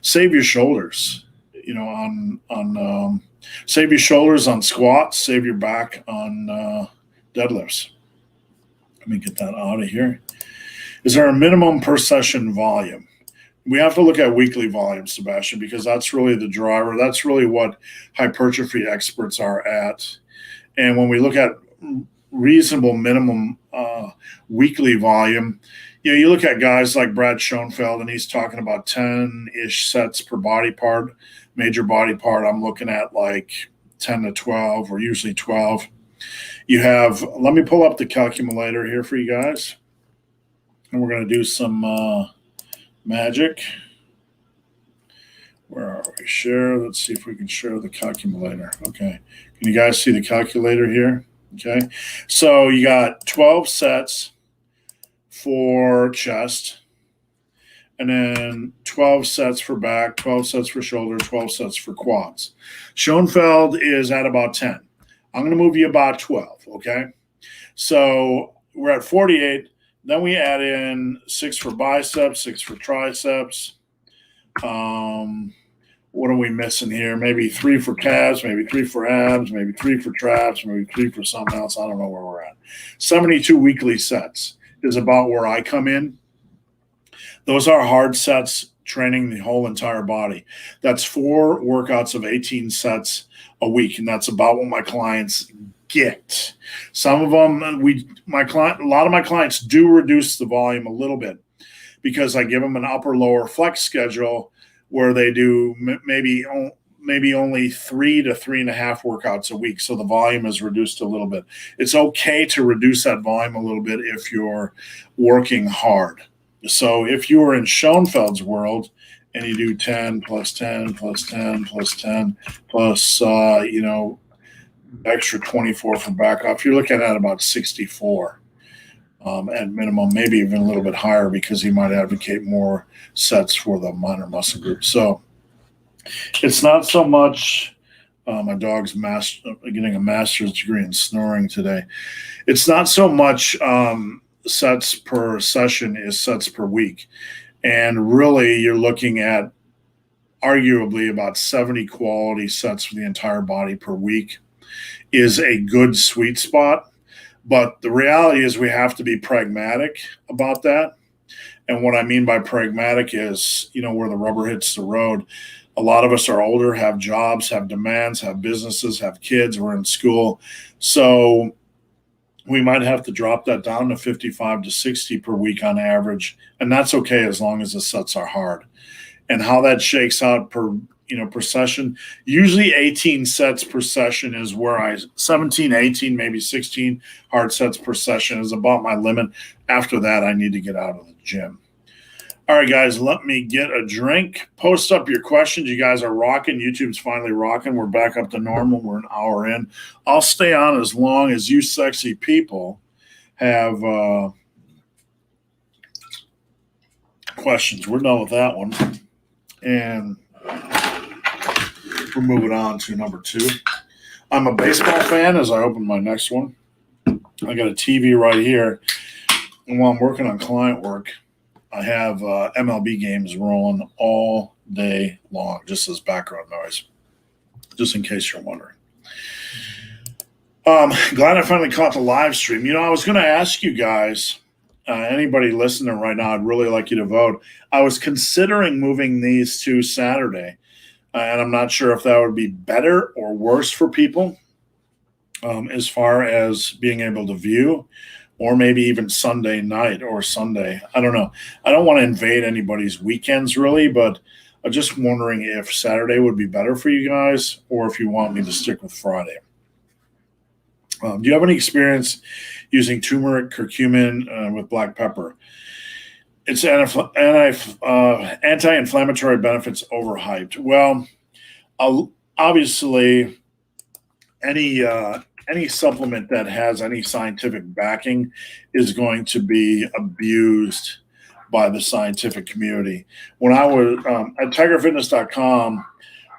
Save your shoulders, save your shoulders on squats, save your back on deadlifts. Let me get that out of here. Is there a minimum per session volume? We have to look at weekly volume, Sebastian, because that's really the driver. That's really what hypertrophy experts are at. And when we look at reasonable minimum weekly volume, you look at guys like Brad Schoenfeld, and he's talking about 10-ish sets per body part, major body part. I'm looking at like 10 to 12, or usually 12. Let me pull up the calculator here for you guys. And we're going to do some magic. Where are we? Share. Let's see if we can share the calculator. Okay. Can you guys see the calculator here? Okay. So you got 12 sets for chest, and then 12 sets for back, 12 sets for shoulder, 12 sets for quads. Schoenfeld is at about 10. I'm going to move you about 12, okay? So we're at 48. Then we add in 6 for biceps, 6 for triceps. What are we missing here? Maybe 3 for calves, maybe 3 for abs, maybe 3 for traps, maybe 3 for something else. I don't know where we're at. 72 weekly sets is about where I come in. Those are hard sets, training the whole entire body. That's 4 workouts of 18 sets a week, and that's about what my clients get. Some of them, a lot of my clients do reduce the volume a little bit because I give them an upper lower flex schedule where they do maybe only 3 to 3.5 workouts a week. So the volume is reduced a little bit. It's okay to reduce that volume a little bit if you're working hard. So if you are in Schoenfeld's world and you do 10 plus 10 plus 10 plus 10 plus, extra 24 for back off, you're looking at about 64 at minimum, maybe even a little bit higher because he might advocate more sets for the minor muscle group. So it's not so much my dog's getting a master's degree in snoring today. It's not so much sets per session is sets per week. And really you're looking at arguably about 70 quality sets for the entire body per week is a good sweet spot. But the reality is we have to be pragmatic about that. And what I mean by pragmatic is, where the rubber hits the road. A lot of us are older, have jobs, have demands, have businesses, have kids, we're in school. So we might have to drop that down to 55 to 60 per week on average. And that's okay as long as the sets are hard. And how that shakes out per session, usually 18 sets per session is where 17, 18, maybe 16 hard sets per session is about my limit. After that, I need to get out of the gym. All right, guys, let me get a drink. Post up your questions. You guys are rocking. YouTube's finally rocking. We're back up to normal. We're an hour in. I'll stay on as long as you sexy people have questions. We're done with that one. And we're moving on to number 2. I'm a baseball fan as I open my next one. I got a TV right here. And while I'm working on client work, I have MLB games rolling all day long, just as background noise, just in case you're wondering. Glad I finally caught the live stream. I was going to ask you guys, anybody listening right now, I'd really like you to vote. I was considering moving these to Saturday, and I'm not sure if that would be better or worse for people as far as being able to view, or maybe even Sunday night or Sunday. I don't know. I don't want to invade anybody's weekends really, but I'm just wondering if Saturday would be better for you guys or if you want me to stick with Friday. Do you have any experience using turmeric, curcumin with black pepper? It's anti-inflammatory benefits overhyped. Well, obviously, any supplement that has any scientific backing is going to be abused by the scientific community. When I was at tigerfitness.com,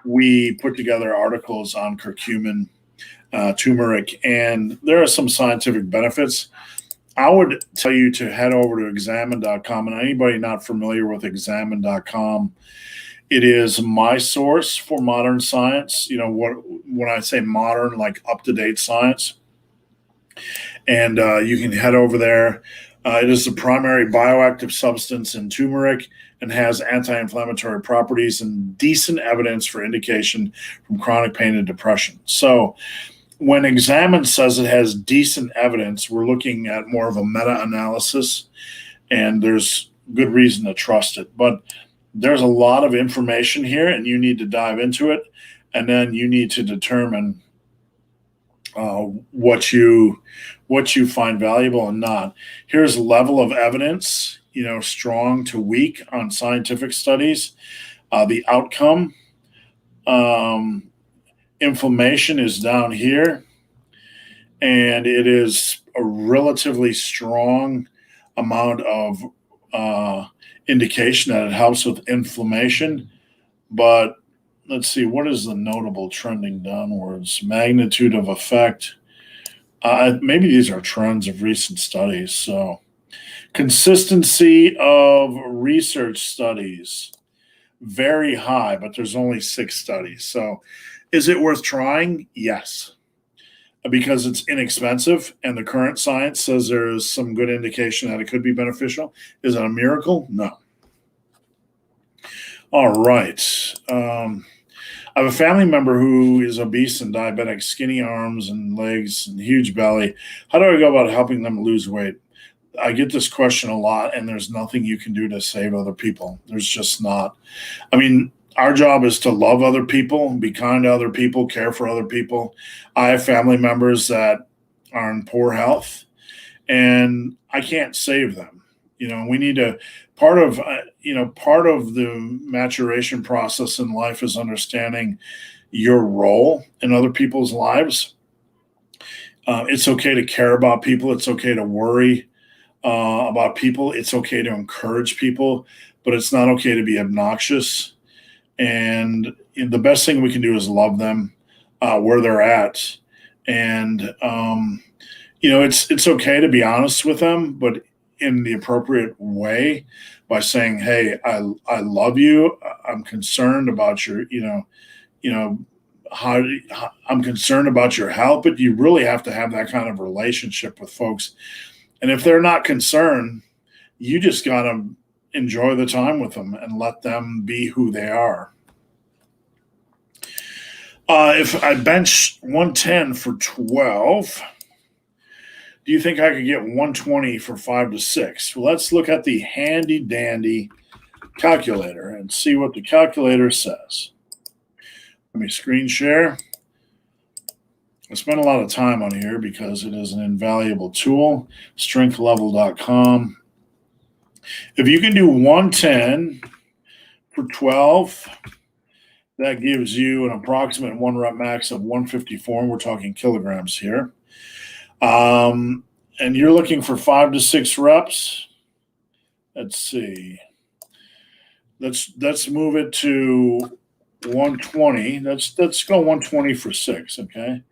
we put together articles on curcumin, turmeric, and there are some scientific benefits. I would tell you to head over to examine.com, and anybody not familiar with examine.com, it is my source for modern science. When I say modern, like up-to-date science. And you can head over there. It is the primary bioactive substance in turmeric and has anti-inflammatory properties and decent evidence for indication from chronic pain and depression. So when Examine says it has decent evidence, we're looking at more of a meta-analysis, and there's good reason to trust it. But there's a lot of information here, and you need to dive into it, and then you need to determine what you find valuable and not. Here's level of evidence, strong to weak on scientific studies. The outcome, inflammation is down here, and it is a relatively strong amount of indication that it helps with inflammation. But let's see, what is the notable trending downwards? Magnitude of effect. Maybe these are trends of recent studies. So consistency of research studies, very high, but there's only 6 studies. So is it worth trying? Yes, because it's inexpensive and the current science says there's some good indication that it could be beneficial. Is it a miracle? No. All right. I have a family member who is obese and diabetic, skinny arms and legs and huge belly. How do I go about helping them lose weight? I get this question a lot, and there's nothing you can do to save other people. There's just not. I mean, our job is to love other people, be kind to other people, care for other people. I have family members that are in poor health, and I can't save them. We need to, part of the maturation process in life is understanding your role in other people's lives. It's okay to care about people. It's okay to worry about people. It's okay to encourage people, but it's not okay to be obnoxious. And the best thing we can do is love them where they're at. And, it's okay to be honest with them, but in the appropriate way by saying, hey, I love you. I'm concerned about your, I'm concerned about your health, but you really have to have that kind of relationship with folks. And if they're not concerned, you just got to enjoy the time with them and let them be who they are. If I bench 110 for 12, do you think I could get 120 for 5 to 6? Well, let's look at the handy dandy calculator and see what the calculator says. Let me screen share. I spent a lot of time on here because it is an invaluable tool, strengthlevel.com. If you can do 110 for 12, that gives you an approximate 1 rep max of 154, and we're talking kilograms here. And you're looking for 5 to 6 reps. Let's see. Let's move it to 120. Let's go 120 for 6, okay?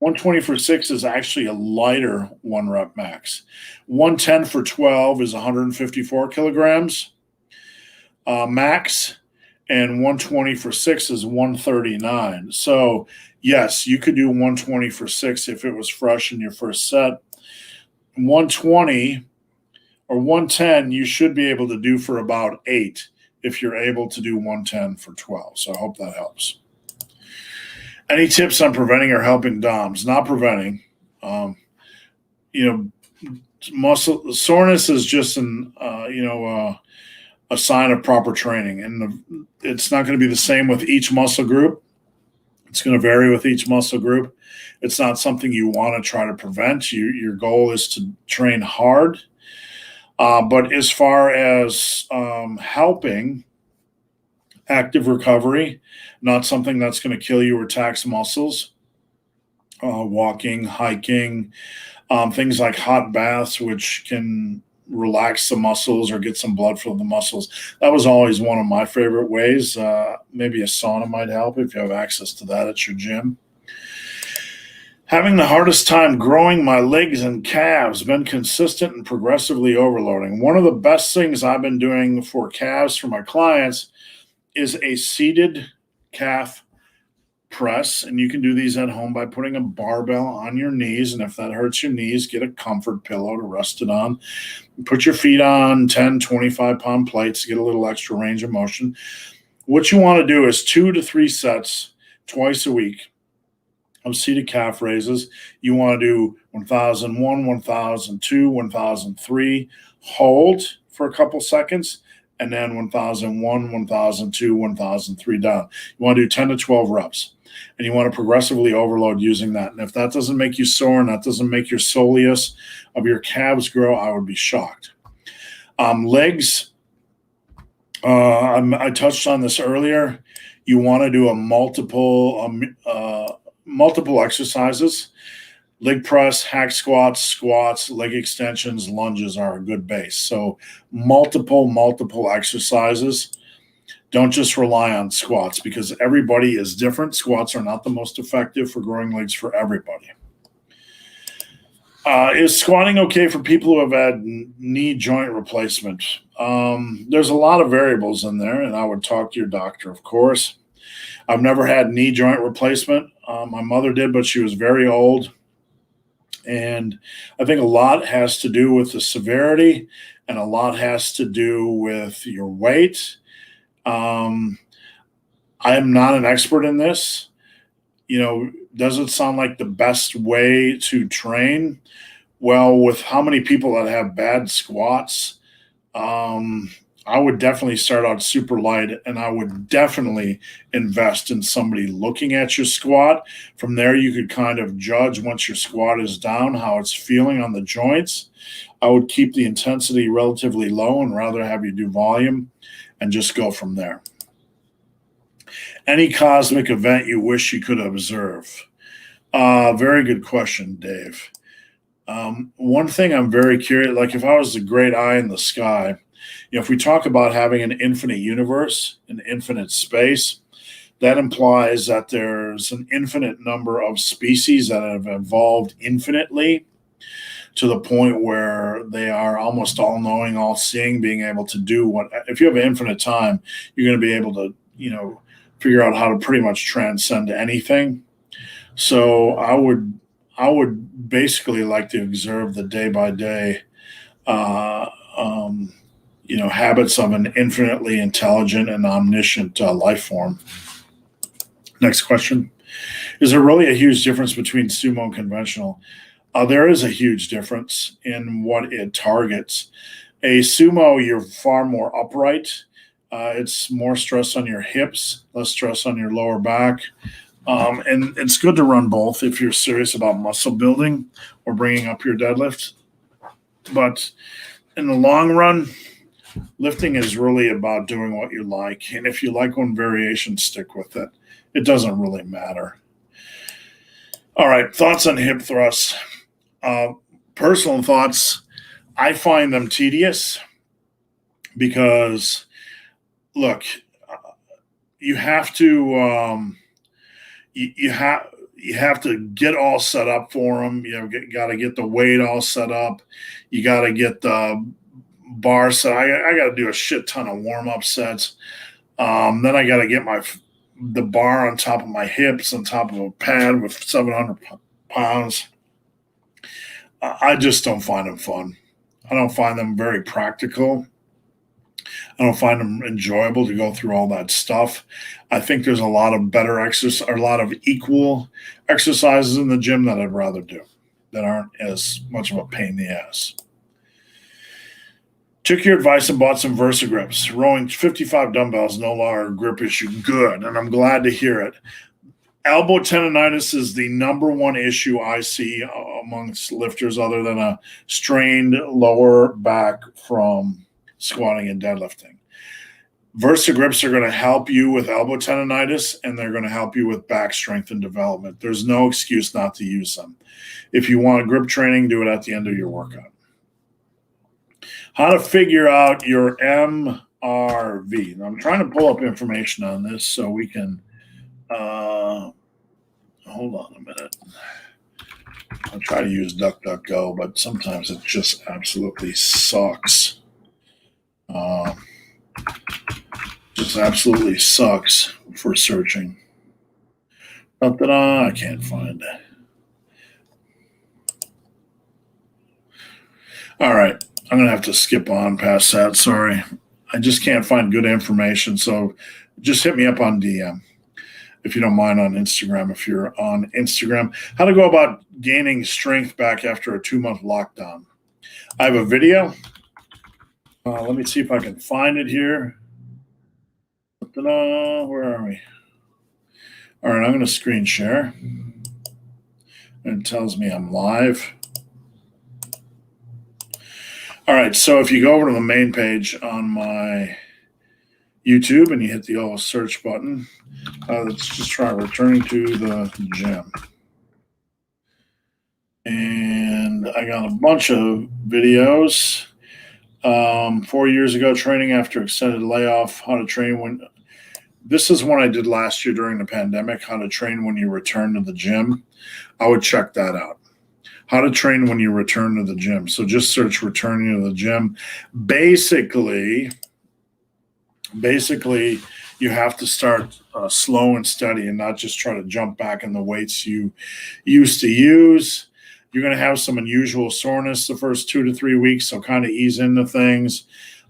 120 for 6 is actually a lighter 1 rep max. 110 for 12 is 154 kilograms max, and 120 for 6 is 139. So, yes, you could do 120 for 6 if it was fresh in your first set. 120 or 110, you should be able to do for about 8 if you're able to do 110 for 12. So I hope that helps. Any tips on preventing or helping DOMs? Not preventing. Muscle soreness is just a sign of proper training, and it's not going to be the same with each muscle group. It's going to vary with each muscle group. It's not something you want to try to prevent. Your goal is to train hard. But as far as helping active recovery, not something that's going to kill you or tax muscles, walking, hiking, things like hot baths, which can relax the muscles or get some blood flow in the muscles. That was always one of my favorite ways. Maybe a sauna might help if you have access to that at your gym. Having the hardest time growing my legs and calves, been consistent and progressively overloading. One of the best things I've been doing for calves for my clients is a seated calf press, and you can do these at home by putting a barbell on your knees, and if that hurts your knees, get a comfort pillow to rest it on. Put your feet on 10, 25-pound plates to get a little extra range of motion. What you want to do is 2 to 3 sets twice a week of seated calf raises. You want to do 1001, 1002, 1003, hold for a couple seconds, and then 1001, 1002, 1003 down. You want to do 10 to 12 reps, and you want to progressively overload using that. And if that doesn't make you sore and that doesn't make your soleus of your calves grow, I would be shocked. Legs, I touched on this earlier. You want to do a multiple exercises. leg press, hack squats, squats, leg extensions, lunges are a good base. So multiple exercises. Don't just rely on squats because everybody is different. Squats are not the most effective for growing legs for everybody. Is squatting okay for people who have had knee joint replacement? There's a lot of variables in there, and I would talk to your doctor, of course. I've never had knee joint replacement. My mother did, but she was very old. And I think a lot has to do with the severity, and a lot has to do with your weight. I am not an expert in this. Does it sound like the best way to train? Well, with how many people that have bad squats, I would definitely start out super light, and I would definitely invest in somebody looking at your squat. From there, you could kind of judge once your squat is down how it's feeling on the joints. I would keep the intensity relatively low and rather have you do volume and just go from there. Any cosmic event you wish you could observe? Very good question, Dave. One thing I'm very curious, like if I was the great eye in the sky, if we talk about having an infinite universe, an infinite space, that implies that there's an infinite number of species that have evolved infinitely to the point where they are almost all knowing, all seeing, being able to do what, if you have infinite time, you're going to be able to, figure out how to pretty much transcend anything. So I would basically like to observe the day by day, habits of an infinitely intelligent and omniscient life form. Next question. Is there really a huge difference between sumo and conventional? There is a huge difference in what it targets. A sumo, you're far more upright. It's more stress on your hips, less stress on your lower back. And it's good to run both if you're serious about muscle building or bringing up your deadlift. But in the long run, lifting is really about doing what you like. And if you like one variation, stick with it. It doesn't really matter. All right, thoughts on hip thrusts. Personal thoughts, I find them tedious because, look, you have to you have to get all set up for them. Got to get the weight all set up. You got to get the bar set. I got to do a shit ton of warm up sets. Then I got to get the bar on top of my hips, on top of a pad with 700 pounds. I just don't find them fun. I don't find them very practical. I don't find them enjoyable to go through all that stuff. I think there's a lot of better exercise, or a lot of equal exercises in the gym that I'd rather do that aren't as much of a pain in the ass. Took your advice and bought some VersaGrips. Rowing 55 dumbbells, no longer a grip issue. Good, and I'm glad to hear it. Elbow tendonitis is the number one issue I see amongst lifters other than a strained lower back from squatting and deadlifting. VersaGrips are going to help you with elbow tendonitis, and they're going to help you with back strength and development. There's no excuse not to use them. If you want grip training, do it at the end of your workout. How to figure out your MRV. Now, I'm trying to pull up information on this so we can hold on a minute. I'll try to use DuckDuckGo, but sometimes it just absolutely sucks. Just absolutely sucks for searching. I can't find it. All right. I'm going to have to skip on past that. Sorry. I just can't find good information. So just hit me up on DM if you don't mind on Instagram, if you're on Instagram. How to go about gaining strength back after a 2-month lockdown. I have a video. Let me see if I can find it here. Where are we? All right, I'm going to screen share. And it tells me I'm live. All right, so if you go over to the main page on my YouTube and you hit the old search button, let's just try returning to the gym. And I got a bunch of videos. 4 years ago, training after extended layoff, how to train when. This is one I did last year during the pandemic, how to train when you return to the gym. I would check that out. How to train when you return to the gym. So just search returning to the gym. Basically, you have to start slow and steady and not just try to jump back in the weights you used to use. You're going to have some unusual soreness the first 2 to 3 weeks, so kind of ease into things.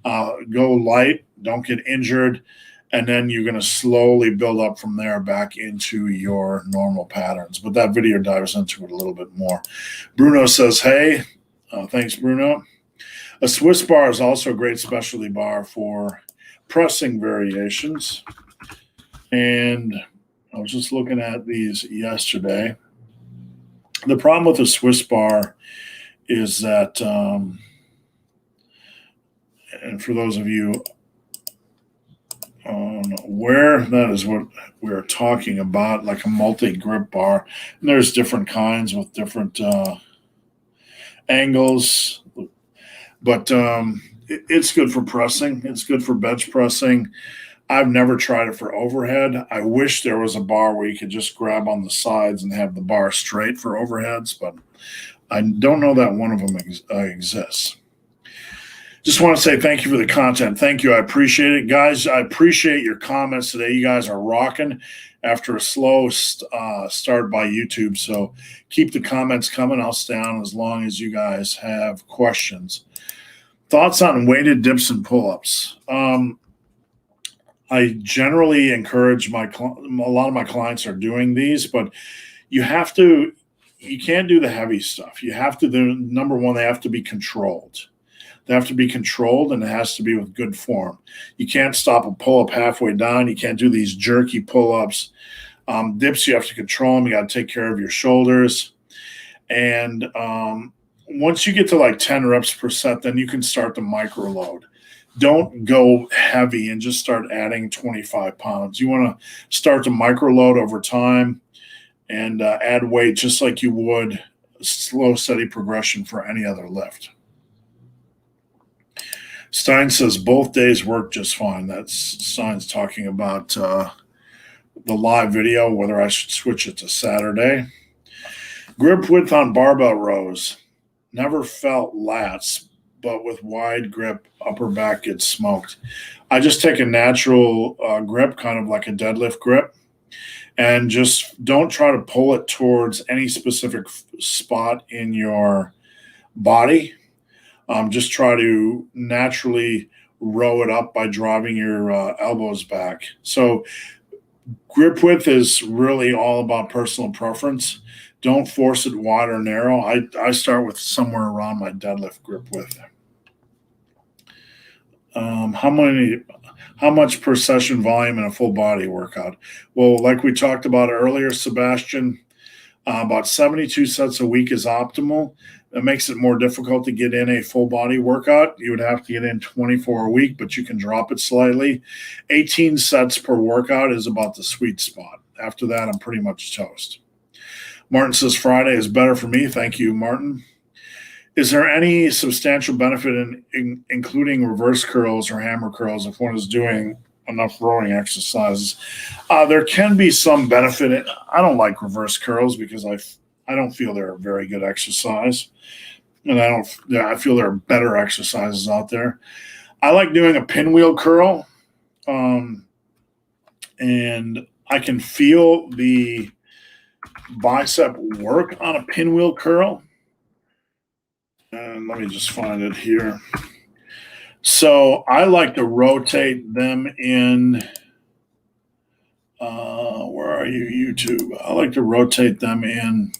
Go light, don't get injured, and then you're going to slowly build up from there back into your normal patterns. But that video dives into it a little bit more. Bruno says, hey, thanks, Bruno. A Swiss bar is also a great specialty bar for pressing variations. And I was just looking at these yesterday. The problem with a Swiss bar is that, and for those of you where that is what we're talking about, like a multi-grip bar. And there's different kinds with different angles, but it's good for pressing. It's good for bench pressing. I've never tried it for overhead. I wish there was a bar where you could just grab on the sides and have the bar straight for overheads, but I don't know that one of them exists. Just want to say thank you for the content. Thank you. I appreciate it. Guys, I appreciate your comments today. You guys are rocking after a slow start by YouTube. So keep the comments coming. I'll stay on as long as you guys have questions. Thoughts on weighted dips and pull-ups. I generally encourage a lot of my clients are doing these, but you can't do the heavy stuff. You have to do, number one, they have to be controlled. They have to be controlled, and it has to be with good form. You can't stop a pull-up halfway down. You can't do these jerky pull-ups. Dips, you have to control them. You got to take care of your shoulders. And once you get to like 10 reps per set, then you can start the micro load. Don't go heavy and just start adding 25 pounds. You want to start the micro load over time and add weight just like you would a slow, steady progression for any other lift. Stein says both days work just fine. That's Stein's talking about the live video, whether I should switch it to Saturday. Grip width on barbell rows. Never felt lats, but with wide grip, upper back gets smoked. I just take a natural grip, kind of like a deadlift grip, and just don't try to pull it towards any specific spot in your body. Just try to naturally row it up by driving your elbows back. So grip width is really all about personal preference. Don't force it wide or narrow. I start with somewhere around my deadlift grip width. How much per session volume in a full body workout? Well, like we talked about earlier, Sebastian, about 72 sets a week is optimal. It makes it more difficult to get in a full body workout. You would have to get in 24 a week, but you can drop it slightly. 18 sets per workout is about the sweet spot. After that, I'm pretty much toast. Martin says Friday is better for me. Thank you, Martin. Is there any substantial benefit in including reverse curls or hammer curls if one is doing enough rowing exercises? There can be some benefit. I don't like reverse curls because I don't feel they're a very good exercise, and I feel there are better exercises out there. I like doing a pinwheel curl, and I can feel the bicep work on a pinwheel curl. And let me just find it here. So I like to rotate them in. Where are you, YouTube? I like to rotate them in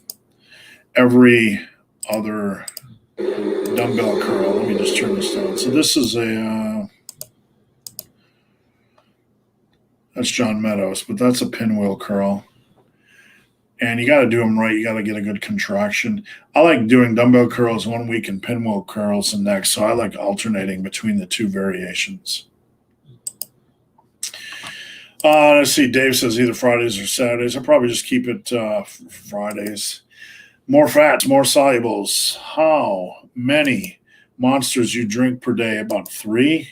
every other dumbbell curl. Let me just turn this down. So this is that's John Meadows, but that's a pinwheel curl. And you got to do them right. You got to get a good contraction. I like doing dumbbell curls one week and pinwheel curls the next. So I like alternating between the two variations. Let's see. Dave says either Fridays or Saturdays. I'll probably just keep it Fridays. More fats, more solubles. How many monsters you drink per day? About 3,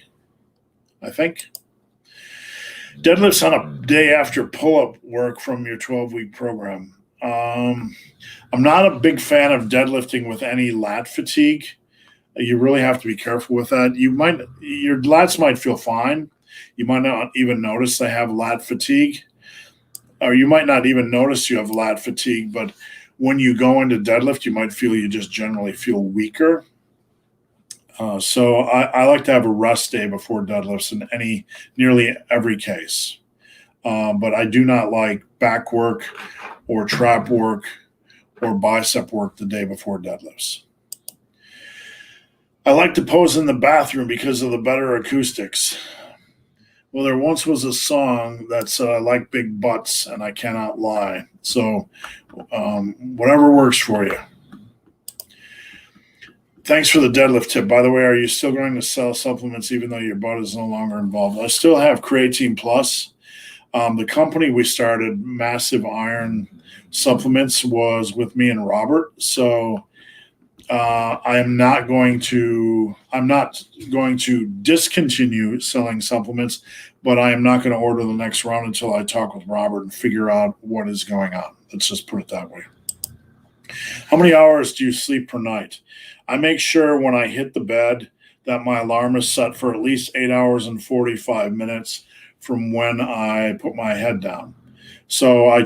I think. Deadlifts on a day after pull-up work from your 12-week program. I'm not a big fan of deadlifting with any lat fatigue. You really have to be careful with that. Your lats might feel fine. You might not even notice they have lat fatigue, or you might not even notice you have lat fatigue, but when you go into deadlift, you just generally feel weaker. So I like to have a rest day before deadlifts in nearly every case. But I do not like back work or trap work or bicep work the day before deadlifts. I like to pose in the bathroom because of the better acoustics. Well, there once was a song that said, I like big butts and I cannot lie. So whatever works for you. Thanks for the deadlift tip. By the way, are you still going to sell supplements even though your butt is no longer involved? I still have Creatine Plus. The company we started, Massive Iron Supplements, was with me and Robert. So I'm not going to discontinue selling supplements, but I am not going to order the next round until I talk with Robert and figure out what is going on. Let's just put it that way. How many hours do you sleep per night? I make sure when I hit the bed that my alarm is set for at least 8 hours and 45 minutes from when I put my head down. So I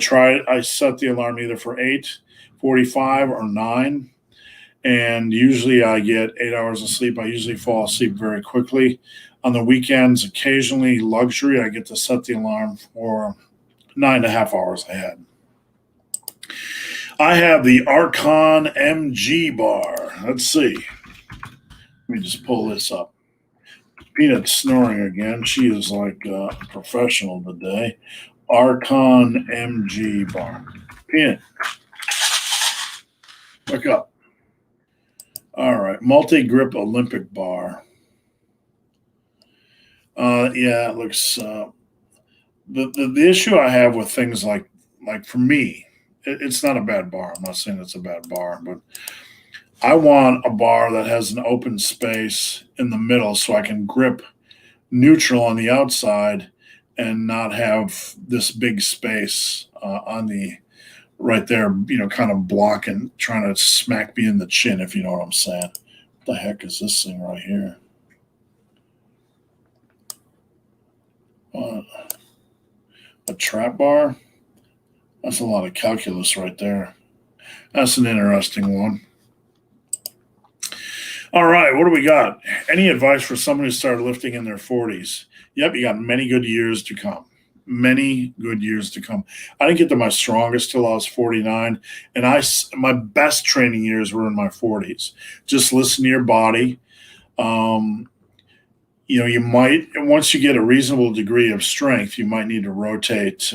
set the alarm either for 8:45 or 9. And usually I get 8 hours of sleep. I usually fall asleep very quickly. On the weekends, occasionally luxury, I get to set the alarm for 9.5 hours ahead. I have the Archon MG bar. Let's see. Let me just pull this up. Peanut's snoring again. She is like a professional today. Archon MG bar. Peanut, wake up. All right. Multi-grip Olympic bar. Yeah, it looks... The issue I have with things like for me, it's not a bad bar. I'm not saying it's a bad bar, but I want a bar that has an open space in the middle so I can grip neutral on the outside and not have this big space on the right there, kind of blocking, trying to smack me in the chin, if you know what I'm saying. What the heck is this thing right here? A trap bar? That's a lot of calculus right there. That's an interesting one. All right, what do we got? Any advice for someone who started lifting in their 40s? Yep, you got many good years to come. Many good years to come. I didn't get to my strongest till I was 49, and my best training years were in my 40s. Just listen to your body. You might, once you get a reasonable degree of strength, you might need to rotate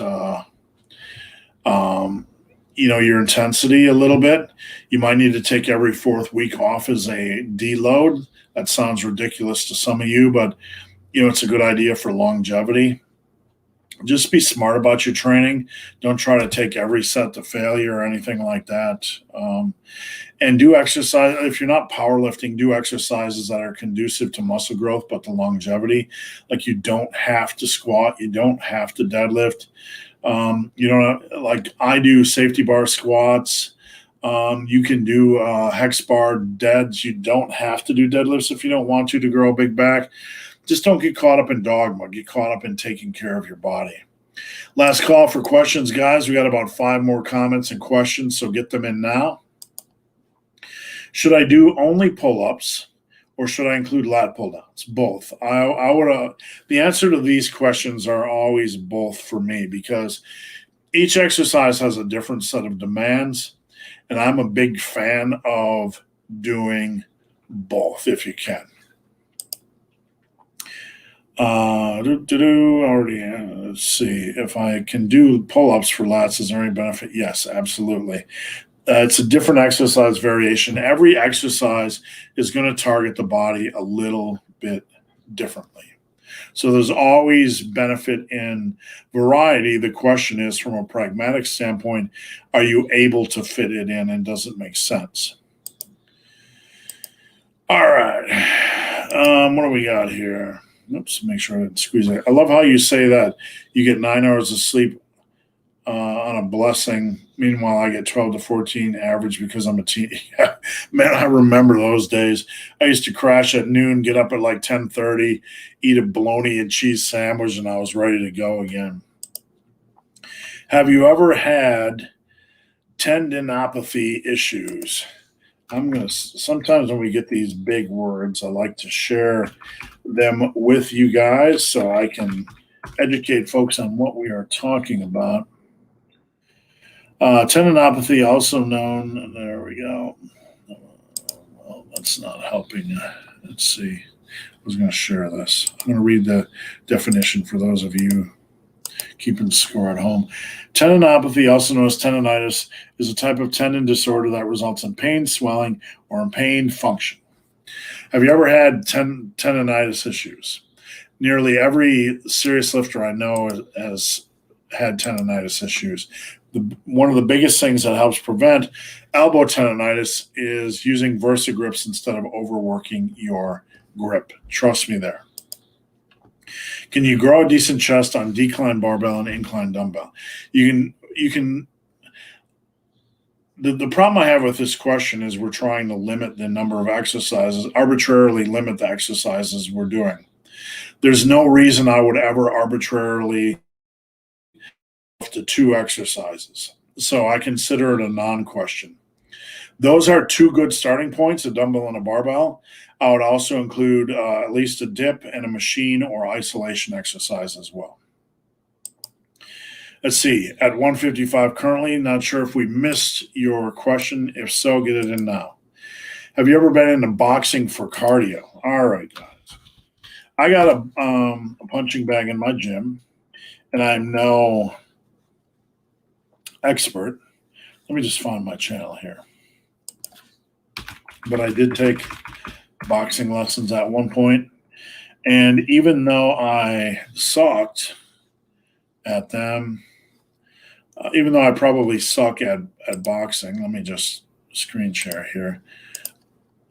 your intensity a little bit. You might need to take every 4th week off as a deload. That sounds ridiculous to some of you, but it's a good idea for longevity. Just be smart about your training. Don't try to take every set to failure or anything like that. And do exercise. If you're not powerlifting, do exercises that are conducive to muscle growth, but to longevity. Like, you don't have to squat. You don't have to deadlift. Like I do safety bar squats. You can do hex bar deads. You don't have to do deadlifts if you don't want to grow a big back. Just don't get caught up in dogma. Get caught up in taking care of your body. Last call for questions, guys. We got about 5 more comments and questions, so get them in now. Should I do only pull-ups, or should I include lat pull-downs? Both. I would. The answer to these questions are always both for me, because each exercise has a different set of demands, and I'm a big fan of doing both if you can. Let's see. If I can do pull-ups for lats, is there any benefit? Yes, absolutely. It's a different exercise variation. Every exercise is going to target the body a little bit differently. So there's always benefit in variety. The question is, from a pragmatic standpoint, are you able to fit it in, and does it make sense? All right. What do we got here? Oops, make sure I didn't squeeze it. I love how you say that you get 9 hours of sleep on a blessing. Meanwhile, I get 12 to 14 average because I'm a teen. Yeah, man, I remember those days. I used to crash at noon, get up at like 10:30, eat a bologna and cheese sandwich, and I was ready to go again. Have you ever had tendinopathy issues? Sometimes when we get these big words, I like to share them with you guys so I can educate folks on what we are talking about. Tendinopathy, also known, there we go. Well, that's not helping. Let's see. I was going to share this. I'm going to read the definition for those of you keeping score at home. Tendinopathy, also known as tendinitis, is a type of tendon disorder that results in pain, swelling, or impaired function. Have you ever had tendinitis issues? Nearly every serious lifter I know has had tendinitis issues. One of the biggest things that helps prevent elbow tendinitis is using Versa grips instead of overworking your grip. Trust me there. Can you grow a decent chest on decline barbell and incline dumbbell? You can. The problem I have with this question is we're trying to limit the number of exercises, arbitrarily limit the exercises we're doing. There's no reason I would ever arbitrarily to 2 exercises. So I consider it a non-question. Those are 2 good starting points, a dumbbell and a barbell. I would also include at least a dip and a machine or isolation exercise as well. Let's see, at 155 currently, not sure if we missed your question. If so, get it in now. Have you ever been into boxing for cardio? All right, guys. I got a punching bag in my gym, and I'm no expert. Let me just find my channel here. But I did take boxing lessons at one point, and even though I sucked at them, even though I probably suck at boxing, let me just screen share here.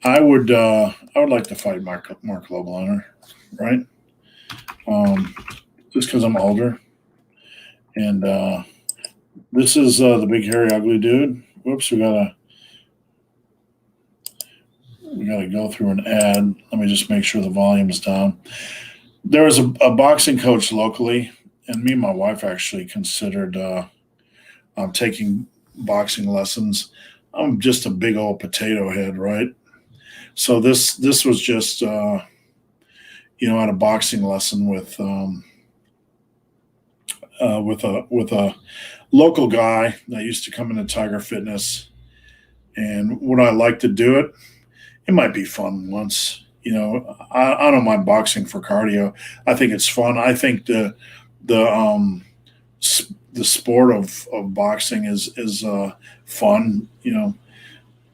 I would like to fight Mark Loebleiner, right? Just because I'm older, and this is the big hairy ugly dude. Whoops, we gotta go through an ad. Let me just make sure the volume is down. There was a boxing coach locally, and me and my wife actually considered taking boxing lessons. I'm just a big old potato head, right? So this was just at a boxing lesson with a local guy that used to come into Tiger Fitness. And would I like to do it? It might be fun once. I don't mind boxing for cardio. I think it's fun. I think the sport of boxing is fun.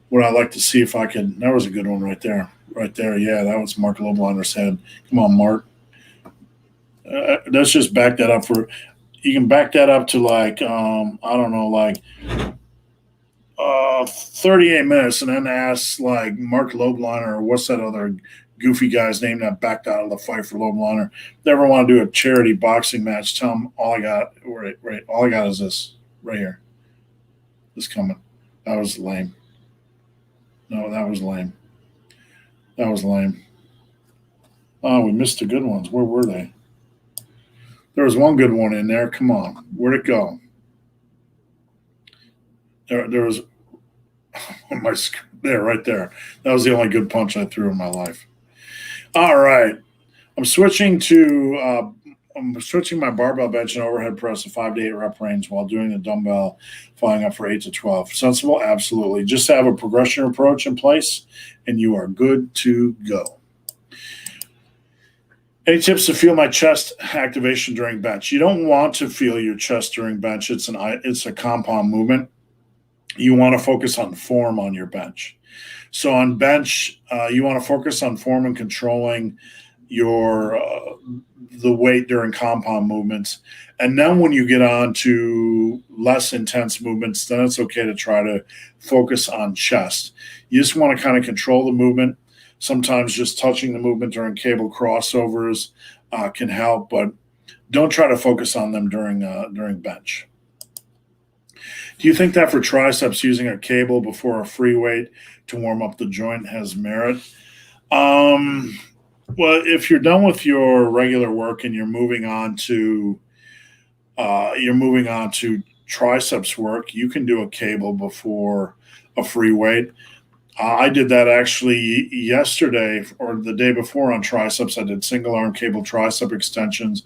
Would I like to see if I could? That was a good one right there. Right there. Yeah, that was Mark Loebleiner's head. Come on, Mark. Let's just back that up you can back that up to like, I don't know, like 38 minutes, and then ask like Mark Loebleiner or what's that other goofy guy's name that backed out of the fight for Loebleiner. If they ever want to do a charity boxing match, tell them all I got. Right. All I got is this right here. This coming. That was lame. No, that was lame. That was lame. Oh, we missed the good ones. Where were they? There was one good one in there. Come on. Where'd it go? There was on my screen. There, right there. That was the only good punch I threw in my life. All right. I'm switching my barbell bench and overhead press to 5 to 8 rep range while doing the dumbbell, following up for 8 to 12. Sensible? Absolutely. Just have a progression approach in place, and you are good to go. Any tips to feel my chest activation during bench? You don't want to feel your chest during bench. It's a compound movement. You want to focus on form on your bench. So on bench, you want to focus on form and controlling, the weight during compound movements. And then when you get on to less intense movements, then it's okay to try to focus on chest. You just want to kind of control the movement. Sometimes just touching the movement during cable crossovers can help, but don't try to focus on them during bench. Do you think that for triceps, using a cable before a free weight to warm up the joint has merit? Well, if you're done with your regular work and you're moving on to triceps work, you can do a cable before a free weight. I did that actually yesterday or the day before on triceps. I did single arm cable tricep extensions,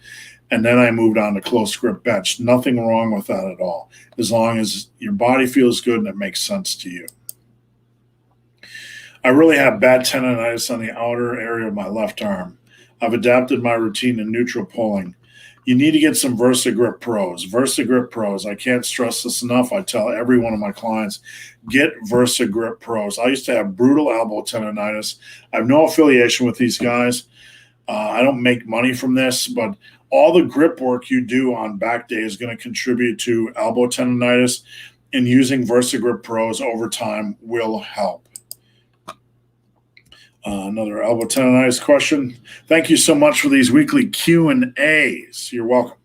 and then I moved on to close grip bench. Nothing wrong with that at all, as long as your body feels good and it makes sense to you. I really have bad tendonitis on the outer area of my left arm. I've adapted my routine to neutral pulling. You need to get some VersaGrip Pros. VersaGrip Pros. I can't stress this enough. I tell every one of my clients, get VersaGrip Pros. I used to have brutal elbow tendonitis. I have no affiliation with these guys. I don't make money from this, but all the grip work you do on back day is going to contribute to elbow tendonitis, and using VersaGrip Pros over time will help. Another elbow tendonitis question. Thank you so much for these weekly Q&As. You're welcome.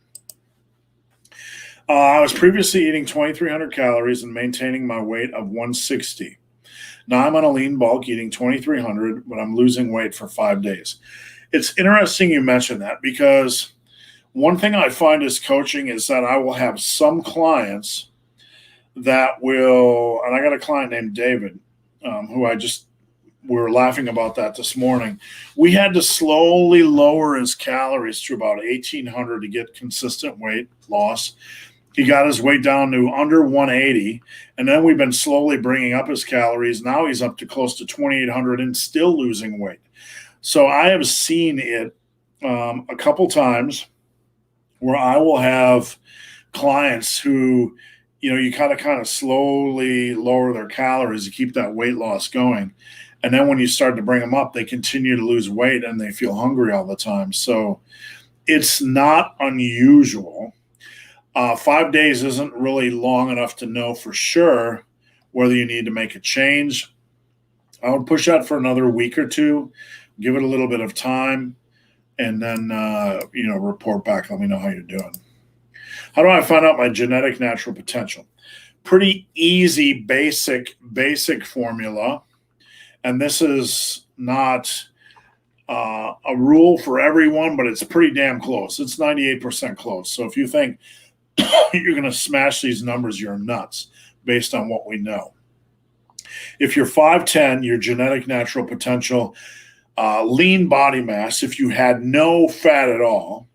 I was previously eating 2,300 calories and maintaining my weight of 160. Now I'm on a lean bulk eating 2,300, but I'm losing weight for 5 days. It's interesting you mentioned that, because one thing I find as coaching is that I will have some clients that will, and I got a client named David who we were laughing about that this morning. We had to slowly lower his calories to about 1,800 to get consistent weight loss. He got his weight down to under 180, and then we've been slowly bringing up his calories. Now he's up to close to 2,800 and still losing weight. So I have seen it a couple times where I will have clients who, you kind of slowly lower their calories to keep that weight loss going. And then when you start to bring them up, they continue to lose weight and they feel hungry all the time. So it's not unusual. 5 days isn't really long enough to know for sure whether you need to make a change. I would push that for another week or two, give it a little bit of time, and then, report back. Let me know how you're doing. How do I find out my genetic natural potential? Pretty easy, basic formula. And this is not a rule for everyone, but it's pretty damn close. It's 98% close. So if you think you're going to smash these numbers, you're nuts based on what we know. If you're 5'10", your genetic natural potential, lean body mass, if you had no fat at all,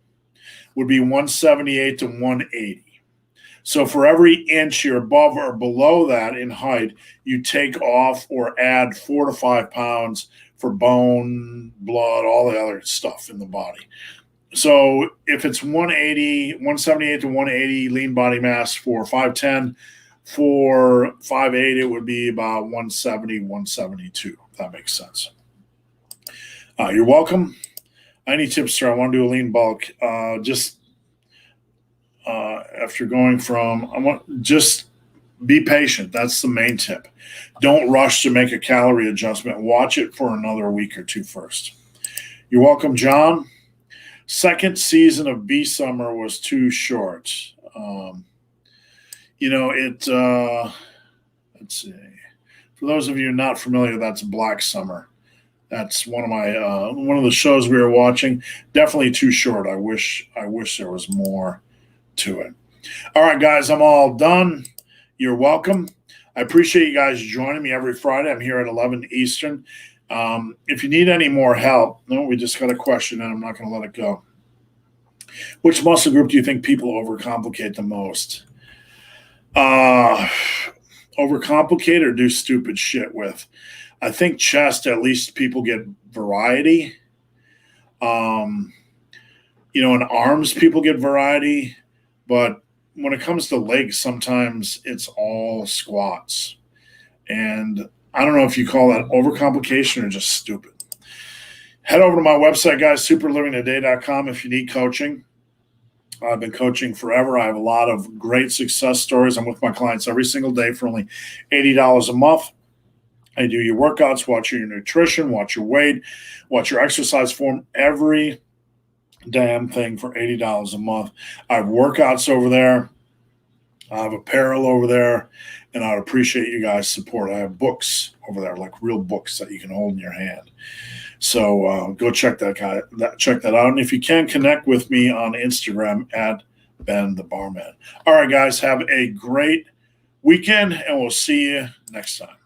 would be 178 to 180. So for every inch you're above or below that in height, you take off or add 4 to 5 pounds for bone, blood, all the other stuff in the body. So if it's 178 to 180 lean body mass for 5'10", for 5'8", it would be about 170, 172. If that makes sense. You're welcome. Any tips, sir? I want to do a lean bulk. After going from, just be patient. That's the main tip. Don't rush to make a calorie adjustment. Watch it for another week or two first. You're welcome, John. Second season of B Summer was too short. Let's see. For those of you not familiar, that's Black Summer. That's one of the shows we were watching. Definitely too short. I wish there was more to it. All right, guys, I'm all done. You're welcome. I appreciate you guys joining me every Friday. I'm here at 11 Eastern. If you need any more help, we just got a question and I'm not going to let it go. Which muscle group do you think people overcomplicate the most? Overcomplicate or do stupid shit with? I think chest, at least people get variety. In arms, people get variety. But when it comes to legs, sometimes it's all squats. And I don't know if you call that overcomplication or just stupid. Head over to my website, guys, superlivingtoday.com if you need coaching. I've been coaching forever. I have a lot of great success stories. I'm with my clients every single day for only $80 a month. I do your workouts, watch your nutrition, watch your weight, watch your exercise form, every damn thing for $80 a month. I have workouts over there. I have apparel over there, and I would appreciate you guys' support. I have books over there, like real books that you can hold in your hand. So go check that out. And if you can, connect with me on Instagram at Ben the Barman. All right, guys, have a great weekend, and we'll see you next time.